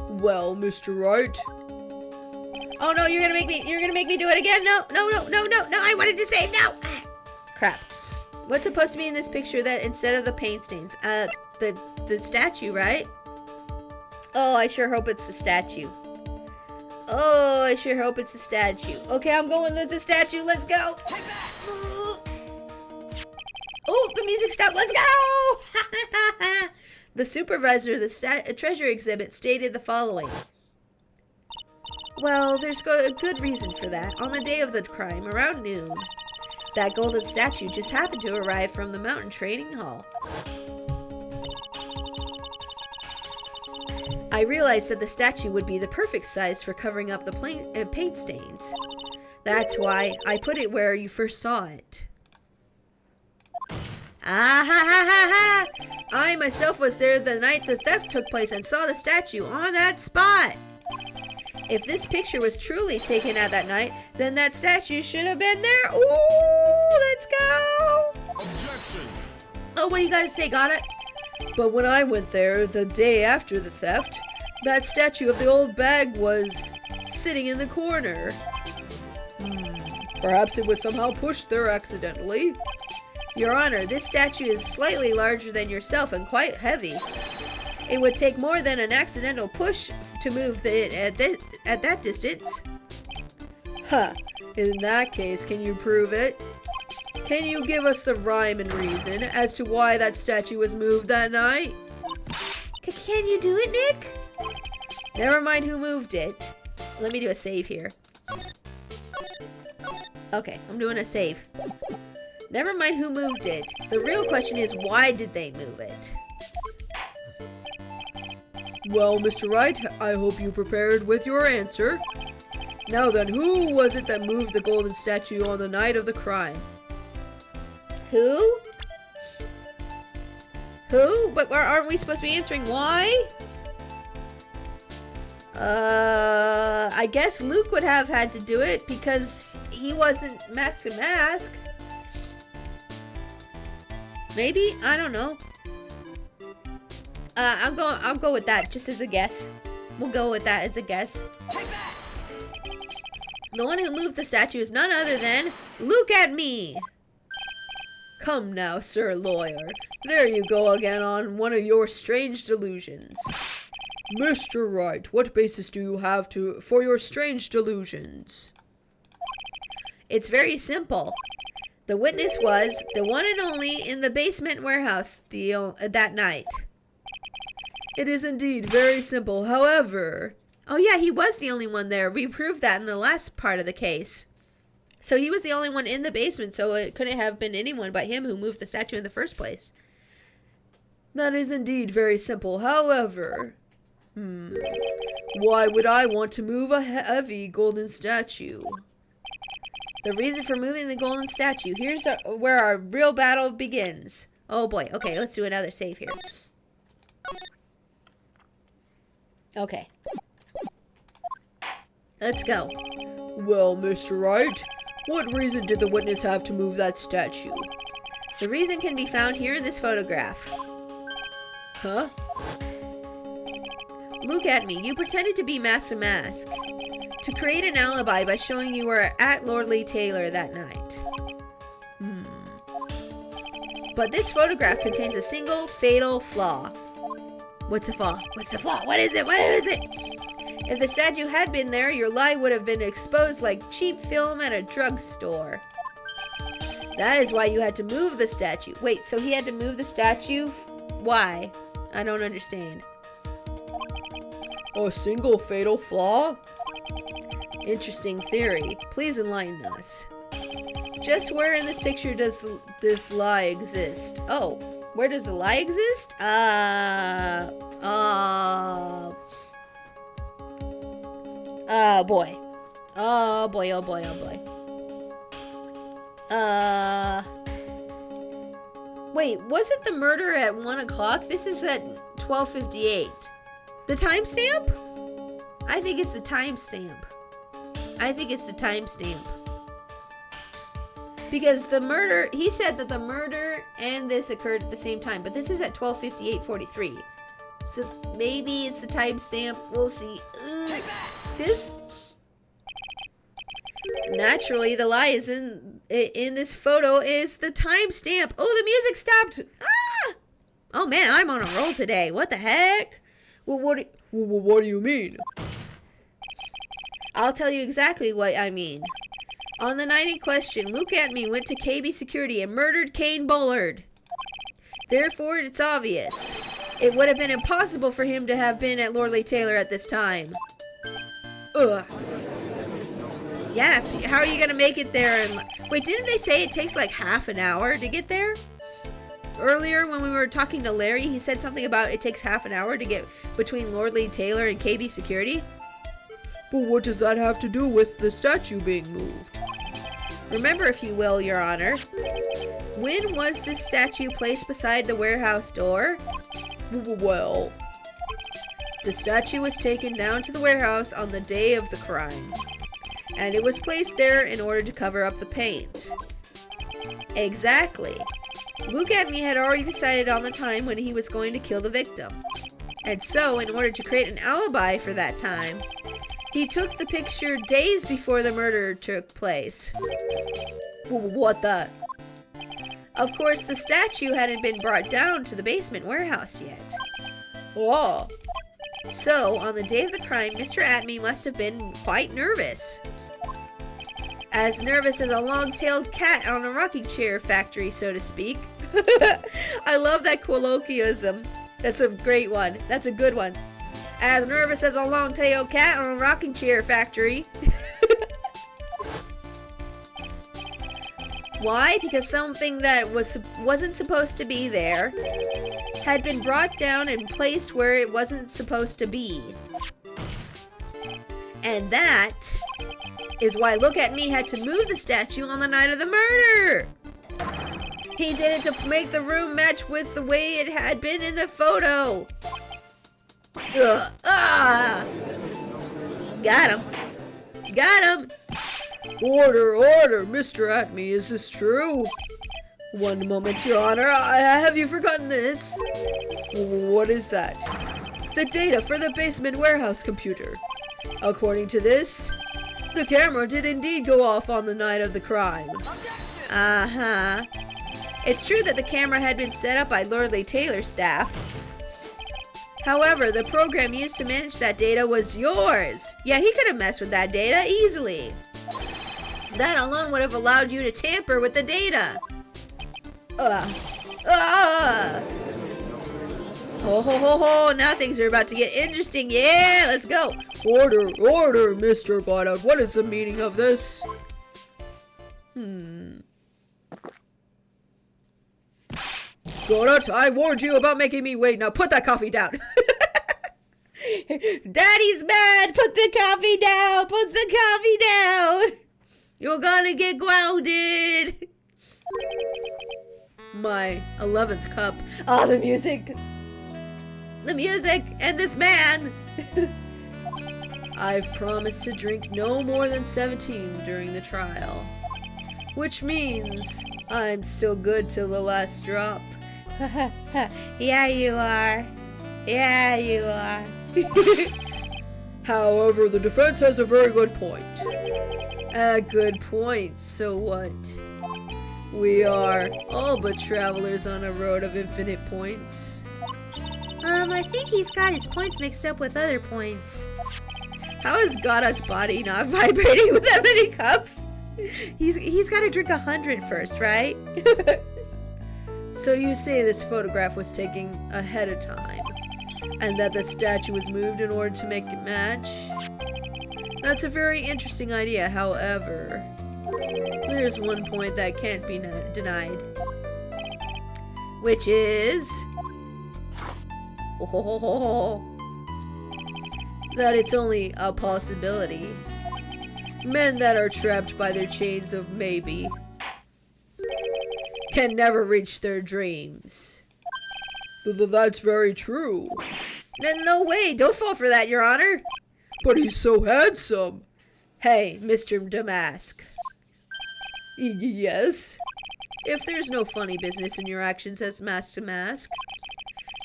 Well, Mr. Wright. Oh no, you're gonna make me do it again? No, I wanted to save, no! Crap. What's supposed to be in this picture that instead of the paint stains? The statue, right? Oh, I sure hope it's the statue. Oh, I sure hope it's a statue. Okay, I'm going with the statue. Let's go. Oh, the music stopped. Let's go. The supervisor of the treasure exhibit stated the following. Well, there's a good reason for that. On the day of the crime, around noon, that golden statue just happened to arrive from the mountain training hall. I realized that the statue would be the perfect size for covering up the paint stains. That's why I put it where you first saw it. Ah ha ha ha ha! I myself was there the night the theft took place and saw the statue on that spot. If this picture was truly taken at that night, then that statue should have been there. Ooh, let's go! Objection! Oh, what do you gotta say? Got it? But when I went there the day after the theft, that statue of the old bag was sitting in the corner. Perhaps it was somehow pushed there accidentally. Your Honor, this statue is slightly larger than yourself and quite heavy. It would take more than an accidental push to move it at that distance. Huh. In that case, can you prove it? Can you give us the rhyme and reason as to why that statue was moved that night? Can you do it, Nick? Never mind who moved it. Let me do a save here. Okay, I'm doing a save. Never mind who moved it. The real question is, why did they move it? Well, Mr. Wright, I hope you prepared with your answer. Now then, who was it that moved the golden statue on the night of the crime? Who? Who? But aren't we supposed to be answering why? I guess Luke would have had to do it because he wasn't mask to mask. Maybe? I don't know. I'll go with that just as a guess. We'll go with that as a guess. The one who moved the statue is none other than Look at me. Come now, Sir Lawyer. There you go again on one of your strange delusions. Mr. Wright, what basis do you have for your strange delusions? It's very simple. The witness was the one and only in the basement warehouse that night. It is indeed very simple, however... Oh yeah, he was the only one there. We proved that in the last part of the case. So he was the only one in the basement, so it couldn't have been anyone but him who moved the statue in the first place. That is indeed very simple, however... Why would I want to move a heavy golden statue? The reason for moving the golden statue. Here's where our real battle begins. Oh boy. Okay, let's do another save here. Okay. Let's go. Well, Mr. Wright, what reason did the witness have to move that statue? The reason can be found here in this photograph. Huh? Look at me. You pretended to be mask to mask to create an alibi by showing you were at Lord Lee Taylor that night. But this photograph contains a single fatal flaw. What's the flaw? What's the flaw? What is it? What is it? If the statue had been there, your lie would have been exposed like cheap film at a drugstore. That is why you had to move the statue. Wait, so he had to move the statue? Why? I don't understand. A single fatal flaw? Interesting theory. Please enlighten us. Just where in this picture does this lie exist? Oh, where does the lie exist? Boy. Oh boy, oh boy, oh boy. Wait, was it the murder at 1 o'clock? This is at 12:58. The timestamp? I think it's the timestamp. Because the murder, he said that the murder and this occurred at the same time, but this is at 12:58:43. So maybe it's the timestamp. We'll see. This naturally, the lie is in this photo is the timestamp. Oh, the music stopped. Ah! Oh man, I'm on a roll today. What the heck? Well, what do you mean? I'll tell you exactly what I mean. On the night in question, Luke Atme went to KB Security and murdered Kane Bullard. Therefore, it's obvious. It would have been impossible for him to have been at Lordly Taylor at this time. Ugh. Yeah, how are you gonna make it there? And wait, didn't they say it takes like half an hour to get there? Earlier when we were talking to Larry, he said something about it takes half an hour to get between Lordly Taylor and KB Security. But what does that have to do with the statue being moved? Remember, if you will, Your Honor, when was this statue placed beside the warehouse door? Well, the statue was taken down to the warehouse on the day of the crime, and it was placed there in order to cover up the paint. Exactly. Luke Atme had already decided on the time when he was going to kill the victim. And so, in order to create an alibi for that time, he took the picture days before the murder took place. What the? Of course, the statue hadn't been brought down to the basement warehouse yet. Oh. So, on the day of the crime, Mr. Atme must have been quite nervous. As nervous as a long-tailed cat on a rocking chair factory, so to speak. I love that colloquialism. That's a great one. That's a good one. As nervous as a long-tailed cat on a rocking chair factory. Why? Because something that wasn't supposed to be there had been brought down and placed where it wasn't supposed to be. And that is why Look At Me had to move the statue on the night of the murder. He did it to make the room match with the way it had been in the photo. Ugh. Ah! Got him. Got him. Order, order, Mr. Atme, is this true? One moment, Your Honor. Have you forgotten this? What is that? The data for the basement warehouse computer. According to this, the camera did indeed go off on the night of the crime. Uh-huh. It's true that the camera had been set up by Lordly Taylor's staff. However, the program used to manage that data was yours. Yeah, he could have messed with that data easily. That alone would have allowed you to tamper with the data. Ho ho ho ho, now things are about to get interesting. Yeah, let's go. Order, order, Mr. Goddard. What is the meaning of this? Goddard, I warned you about making me wait. Now put that coffee down. Daddy's mad. Put the coffee down. Put the coffee down. You're gonna get grounded. My 11th cup. Oh, the music. The music and this man. I've promised to drink no more than 17 during the trial. Which means I'm still good till the last drop. Yeah, you are. Yeah, you are. However, the defense has a very good point. A good point, so what? We are all but travelers on a road of infinite points. I think he's got his points mixed up with other points. How is Goddard's body not vibrating with that many cups? He's got to drink 100 first, right? So you say this photograph was taken ahead of time, and that the statue was moved in order to make it match? That's a very interesting idea, however, there's one point that can't be denied. Which is... that it's only a possibility. Men that are trapped by their chains of maybe can never reach their dreams. That's very true. No way, don't fall for that, Your Honor. But he's so handsome. Hey, Mr. Damask. Yes? If there's no funny business in your actions as Mask to Mask,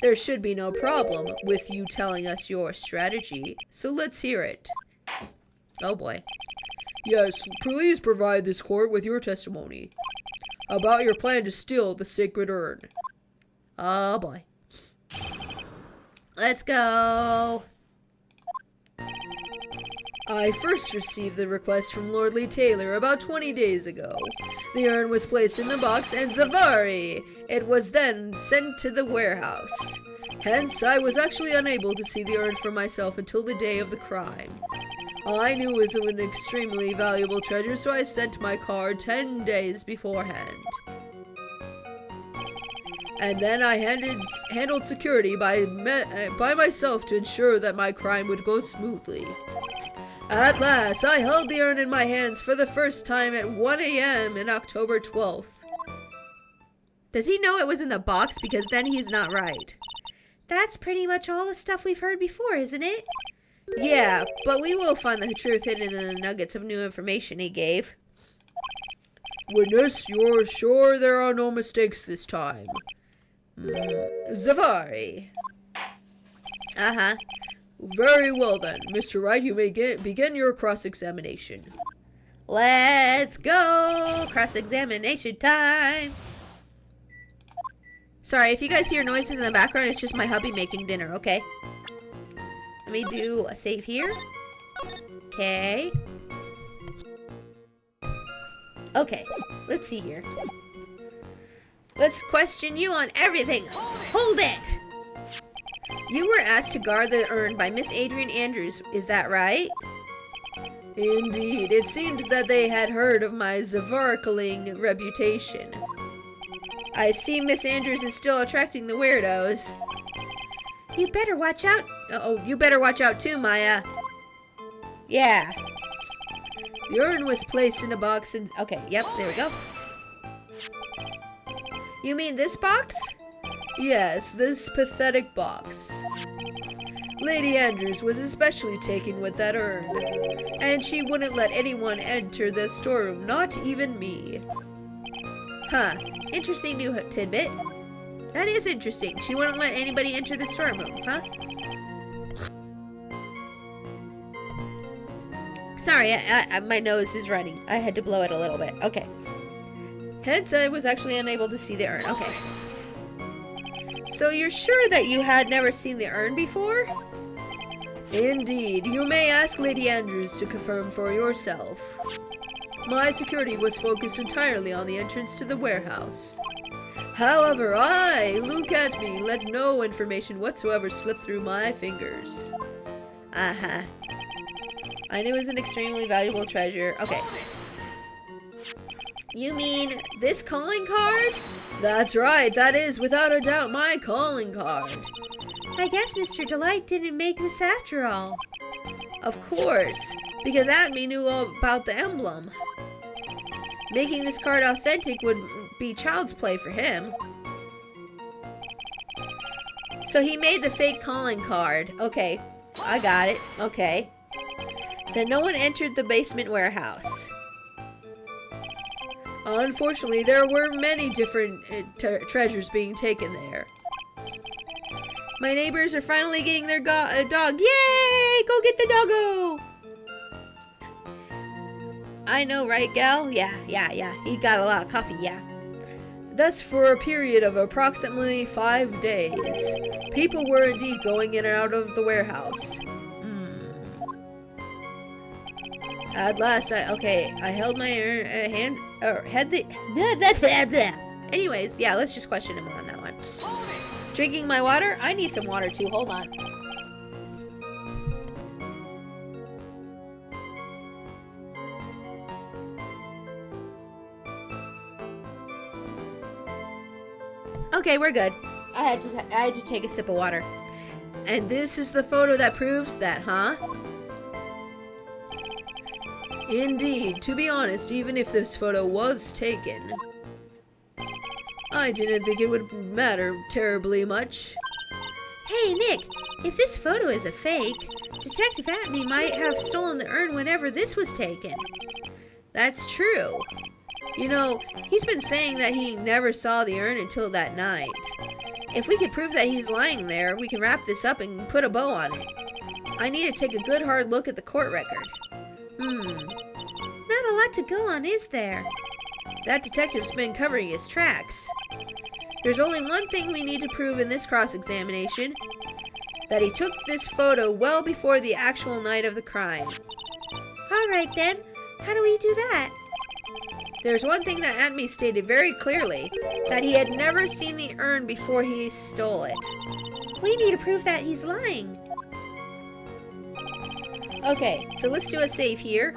there should be no problem with you telling us your strategy, so let's hear it. Oh boy. Yes, please provide this court with your testimony about your plan to steal the sacred urn. Oh boy. Let's go. I first received the request from Lord Lee Taylor about 20 days ago. The urn was placed in the box and Zavari! It was then sent to the warehouse. Hence, I was actually unable to see the urn for myself until the day of the crime. I knew it was an extremely valuable treasure, so I sent my card 10 days beforehand. And then I handled security by myself to ensure that my crime would go smoothly. At last, I held the urn in my hands for the first time at 1 a.m. on October 12th. Does he know it was in the box? Because then he's not right. That's pretty much all the stuff we've heard before, isn't it? Yeah, but we will find the truth hidden in the nuggets of new information he gave. Witness, you're sure there are no mistakes this time? Zavari. Uh-huh. Very well then, Mr. Wright, you may begin your cross-examination. Let's go! Cross-examination time! Sorry, if you guys hear noises in the background, it's just my hubby making dinner, okay? Let me do a save here. Okay. Okay, let's see here. Let's question you on everything. Hold it! You were asked to guard the urn by Miss Adrian Andrews, is that right? Indeed, it seemed that they had heard of my Zavarkling reputation. I see Miss Andrews is still attracting the weirdos. You better watch out. Oh, you better watch out too, Maya. Yeah. The urn was placed in a box and... Okay, yep, there we go. You mean this box? Yes, this pathetic box. Lady Andrews was especially taken with that urn, and she wouldn't let anyone enter the storeroom, not even me. Huh, interesting new tidbit. That is interesting. She wouldn't let anybody enter the storeroom, huh? Sorry, my nose is running. I had to blow it a little bit. Okay. Hence, I was actually unable to see the urn. Okay. So you're sure that you had never seen the urn before? Indeed. You may ask Lady Andrews to confirm for yourself. My security was focused entirely on the entrance to the warehouse. However, look at me, let no information whatsoever slip through my fingers. Uh-huh. I knew it was an extremely valuable treasure. Okay. You mean this calling card? That's right, that is without a doubt my calling card. I guess Mr. Delight didn't make this after all. Of course, because Atme knew all about the emblem. Making this card authentic would be child's play for him. So he made the fake calling card. Okay, I got it. Okay. Then no one entered the basement warehouse. Unfortunately, there were many different treasures being taken there. My neighbors are finally getting their dog. Yay! Go get the doggo! I know, right, gal? Yeah. He got a lot of coffee, yeah. Thus, for a period of approximately 5 days, people were indeed going in and out of the warehouse. At last, I held my hand, or had the... Anyways, yeah, let's just question him on that one. Drinking my water? I need some water too, hold on. Okay, we're good. I had to take a sip of water. And this is the photo that proves that, huh? Indeed, to be honest, even if this photo was taken, I didn't think it would matter terribly much. Hey, Nick, if this photo is a fake, Detective Atme might have stolen the urn whenever this was taken. That's true. You know, he's been saying that he never saw the urn until that night. If we could prove that he's lying there, we can wrap this up and put a bow on it. I need to take a good hard look at the court record. Not a lot to go on, is there? That detective's been covering his tracks. There's only one thing we need to prove in this cross-examination. That he took this photo well before the actual night of the crime. Alright then, how do we do that? There's one thing that Atme stated very clearly, that he had never seen the urn before he stole it. We need to prove that he's lying. Okay, so let's do a save here.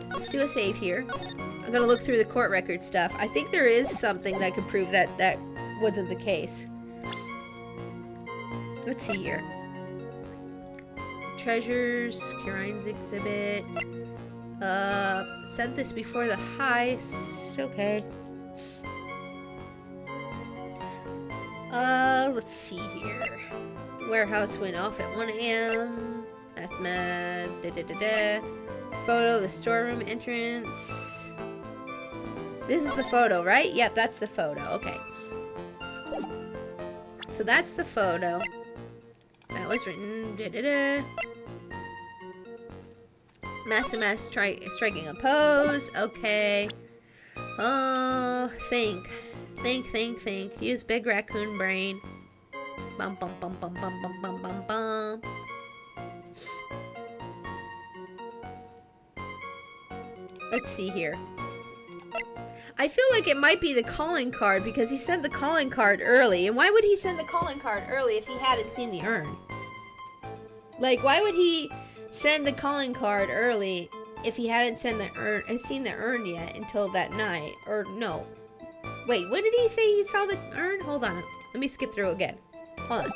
I'm gonna look through the court record stuff. I think there is something that could prove that that wasn't the case. Let's see here. Treasures, Kirine's exhibit. Sent this before the heist. Okay. Let's see here. Warehouse went off at 1 a.m. Photo of the storeroom entrance. This is the photo, right? Yep, that's the photo. Okay. So that's the photo. That was written. Master striking a pose. Okay. Oh, think. Use big raccoon brain. Bum bum bum bum bum bum bum bum bum. Let's see here. I feel like it might be the calling card because he sent the calling card early. And why would he send the calling card early if he hadn't seen the urn? Like, why would he send the calling card early if he hadn't seen the urn yet until that night? Or no. Wait, when did he say he saw the urn? Hold on. Let me skip through again. Hold on.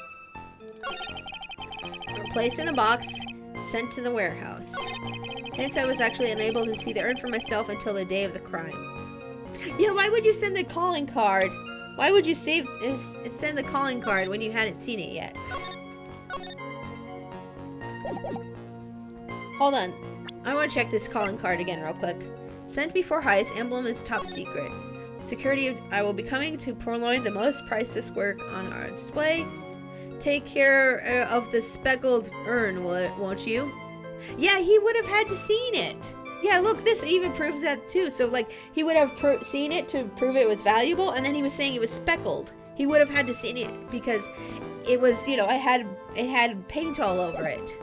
Placed in a box, sent to the warehouse. Hence, I was actually unable to see the urn for myself until the day of the crime. Yeah, why would you send the calling card? Why would you send the calling card when you hadn't seen it yet? Hold on. I want to check this calling card again real quick. Sent before heist, emblem is top secret. Security, I will be coming to purloin the most priceless work on our display. Take care of the speckled urn, won't you? Yeah, he would have had to seen it. Yeah, look, this even proves that too. So, like, he would have seen it to prove it was valuable, and then he was saying it was speckled. He would have had to seen it because it was, you know, it had paint all over it.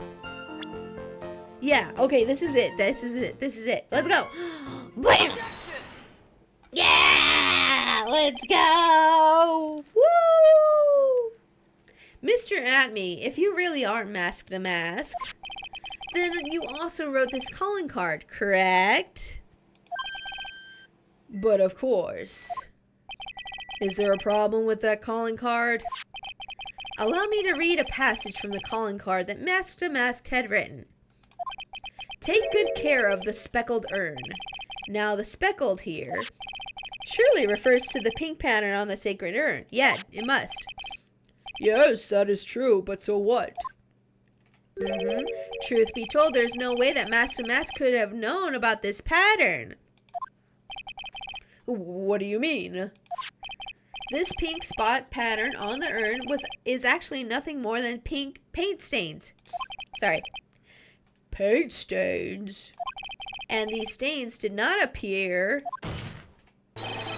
Yeah, okay, this is it. Let's go. Bam! Yeah! Let's go! Woo! Mr. Atme, if you really are Masked a Mask, then you also wrote this calling card, correct? But of course. Is there a problem with that calling card? Allow me to read a passage from the calling card that Masked a Mask had written. Take good care of the speckled urn. Now the speckled here surely refers to the pink pattern on the sacred urn. Yeah, it must. Yes, that is true, but so what? Truth be told, there's no way that Master Mask could have known about this pattern. What do you mean? This pink spot pattern on the urn is actually nothing more than pink paint stains. Sorry. Paint stains? And these stains did not appear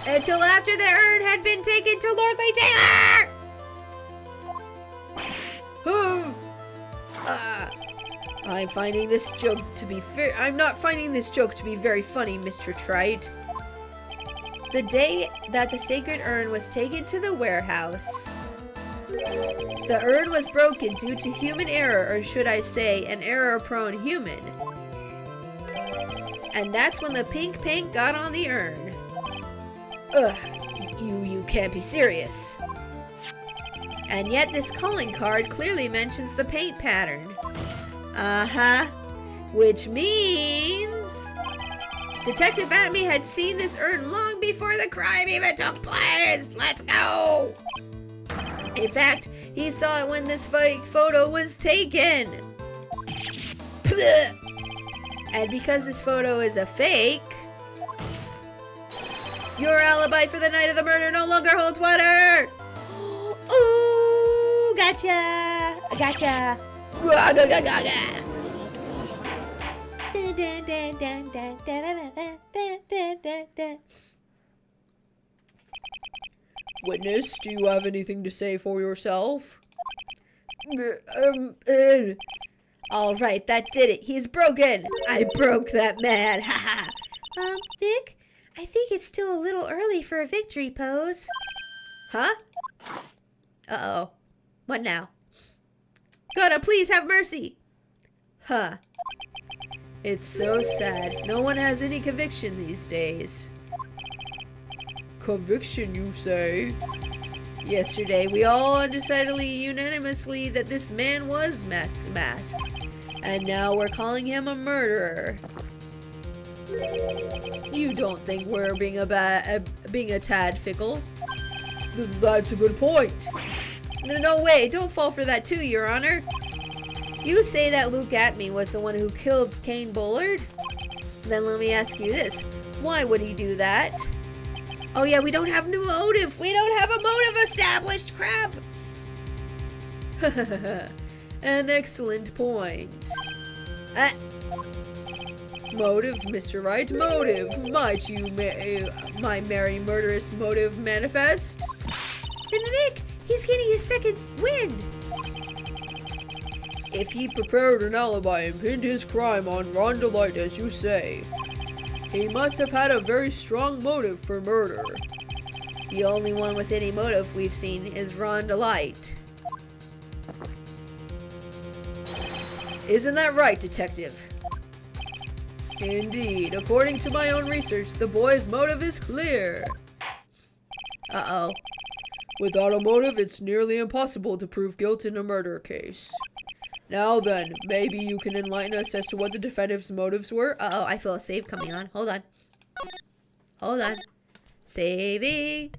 until after the urn had been taken to Lordly Taylor! I'm finding this joke to be I'm not finding this joke to be very funny, Mr. Trite. The day that the sacred urn was taken to the warehouse, the urn was broken due to human error, or should I say, an error-prone human. And that's when the pink paint got on the urn. Ugh, you can't be serious. And yet this calling card clearly mentions the paint pattern. Uh-huh. Which means Detective Atme had seen this urn long before the crime even took place. Let's go! In fact, he saw it when this fake photo was taken. And because this photo is a fake, your alibi for the night of the murder no longer holds water! Ooh, gotcha! Gotcha! Witness, do you have anything to say for yourself? All right, that did it. He's broken. I broke that man. Ha ha. Nick, I think it's still a little early for a victory pose. Huh? Uh-oh. What now? God, please have mercy. Huh. It's so sad. No one has any conviction these days. Conviction, you say? Yesterday, we all undecidedly, unanimously that this man was masked. And now we're calling him a murderer. You don't think we're being a tad fickle? That's a good point. No way, don't fall for that too, Your Honor. You say that Luke Atme was the one who killed Kane Bullard? Then let me ask you this. Why would he do that? Oh yeah, we don't have no motive. We don't have a motive established. Crap. An excellent point. Motive, Mr. Wright, motive. Might you, my merry murderous motive manifest? And Nick, he's getting his second wind. If he prepared an alibi and pinned his crime on Ron DeLight, as you say, he must have had a very strong motive for murder. The only one with any motive we've seen is Ron DeLight. Isn't that right, Detective? Indeed. According to my own research, the boy's motive is clear. Uh-oh. Without a motive, it's nearly impossible to prove guilt in a murder case. Now then, maybe you can enlighten us as to what the defendant's motives were? Uh-oh, I feel a save coming on. Hold on. Hold on. Saving.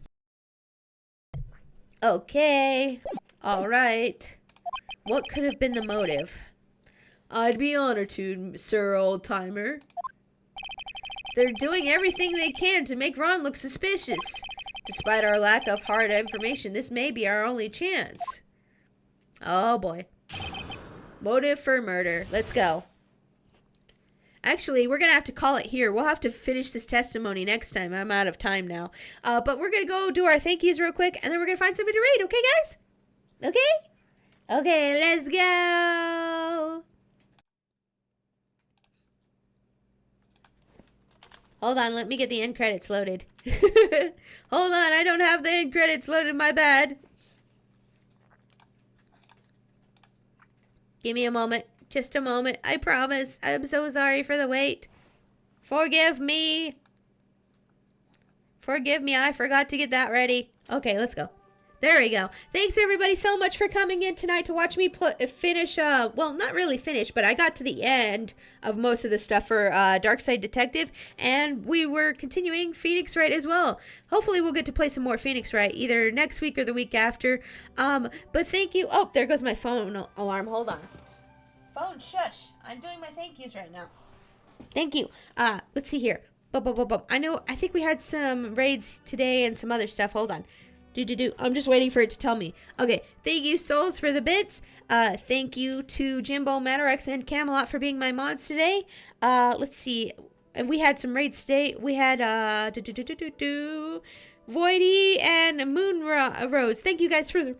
Okay. Alright. What could have been the motive? I'd be honored to, Sir Old-Timer. They're doing everything they can to make Ron look suspicious. Despite our lack of hard information, this may be our only chance. Oh boy. Motive for murder. Let's go. Actually, we're going to have to call it here. We'll have to finish this testimony next time. I'm out of time now. But we're going to go do our thank yous real quick, and then we're going to find somebody to raid. Okay, guys? Okay? Okay, let's go. Hold on, let me get the end credits loaded. Hold on, I don't have the end credits loaded, my bad. Give me a moment. Just a moment. I promise. I'm so sorry for the wait. Forgive me. Forgive me. I forgot to get that ready. Okay, let's go. There we go. Thanks everybody so much for coming in tonight to watch me finish, well, not really finish, but I got to the end of most of the stuff for Darkside Detective, and we were continuing Phoenix Wright as well. Hopefully we'll get to play some more Phoenix Wright either next week or the week after. But thank you. Oh, there goes my phone alarm. Hold on. Phone, shush. I'm doing my thank yous right now. Thank you. Let's see here. I think we had some raids today and some other stuff. Hold on. I'm just waiting for it to tell me. Okay, thank you, Souls, for the bits. Thank you to Jimbo, Matarex, and Camelot for being my mods today. Let's see. And we had some raids today. We had, Voidy and Moon Rose. Thank you guys for the...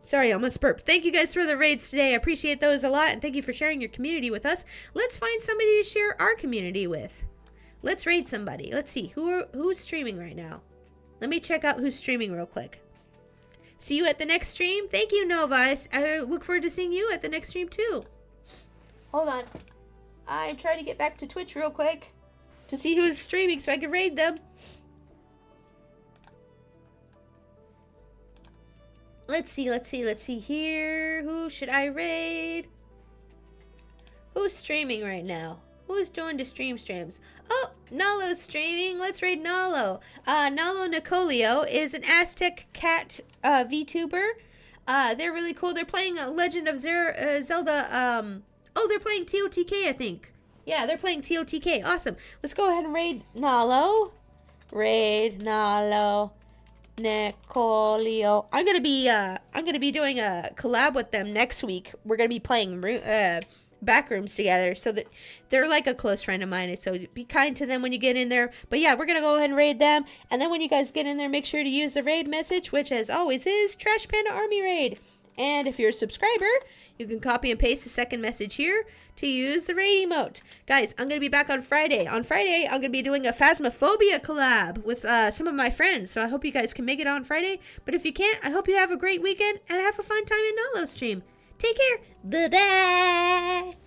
Sorry, I almost burped. Thank you guys for the raids today. I appreciate those a lot, and thank you for sharing your community with us. Let's find somebody to share our community with. Let's raid somebody. Let's see. Who's streaming right now? Let me check out who's streaming real quick. See you at the next stream. Thank you, Novice. I look forward to seeing you at the next stream, too. Hold on. I try to get back to Twitch real quick to see who's streaming so I can raid them. Let's see here. Who should I raid? Who's streaming right now? Who's doing the streams? Oh, Nalo's streaming. Let's raid Nalo. Nalo Nicolio is an Aztec cat VTuber. They're really cool. They're playing Legend of Zelda. Oh, they're playing TOTK, I think. Yeah, they're playing TOTK. Awesome. Let's go ahead and raid Nalo. Raid Nalo Nicolio. I'm gonna be doing a collab with them next week. We're gonna be playing backrooms together, so that they're like a close friend of mine, so be kind to them when you get in there. But yeah, we're gonna go ahead and raid them, and then when you guys get in there, make sure to use the raid message, which as always is Trash Panda Army Raid. And if you're a subscriber, you can copy and paste the second message here to use the raid emote. Guys, I'm going to be back on Friday. On Friday, I'm going to be doing a Phasmophobia collab with some of my friends. So I hope you guys can make it on Friday. But if you can't, I hope you have a great weekend and have a fun time in Nolo stream. Take care. Bye-bye.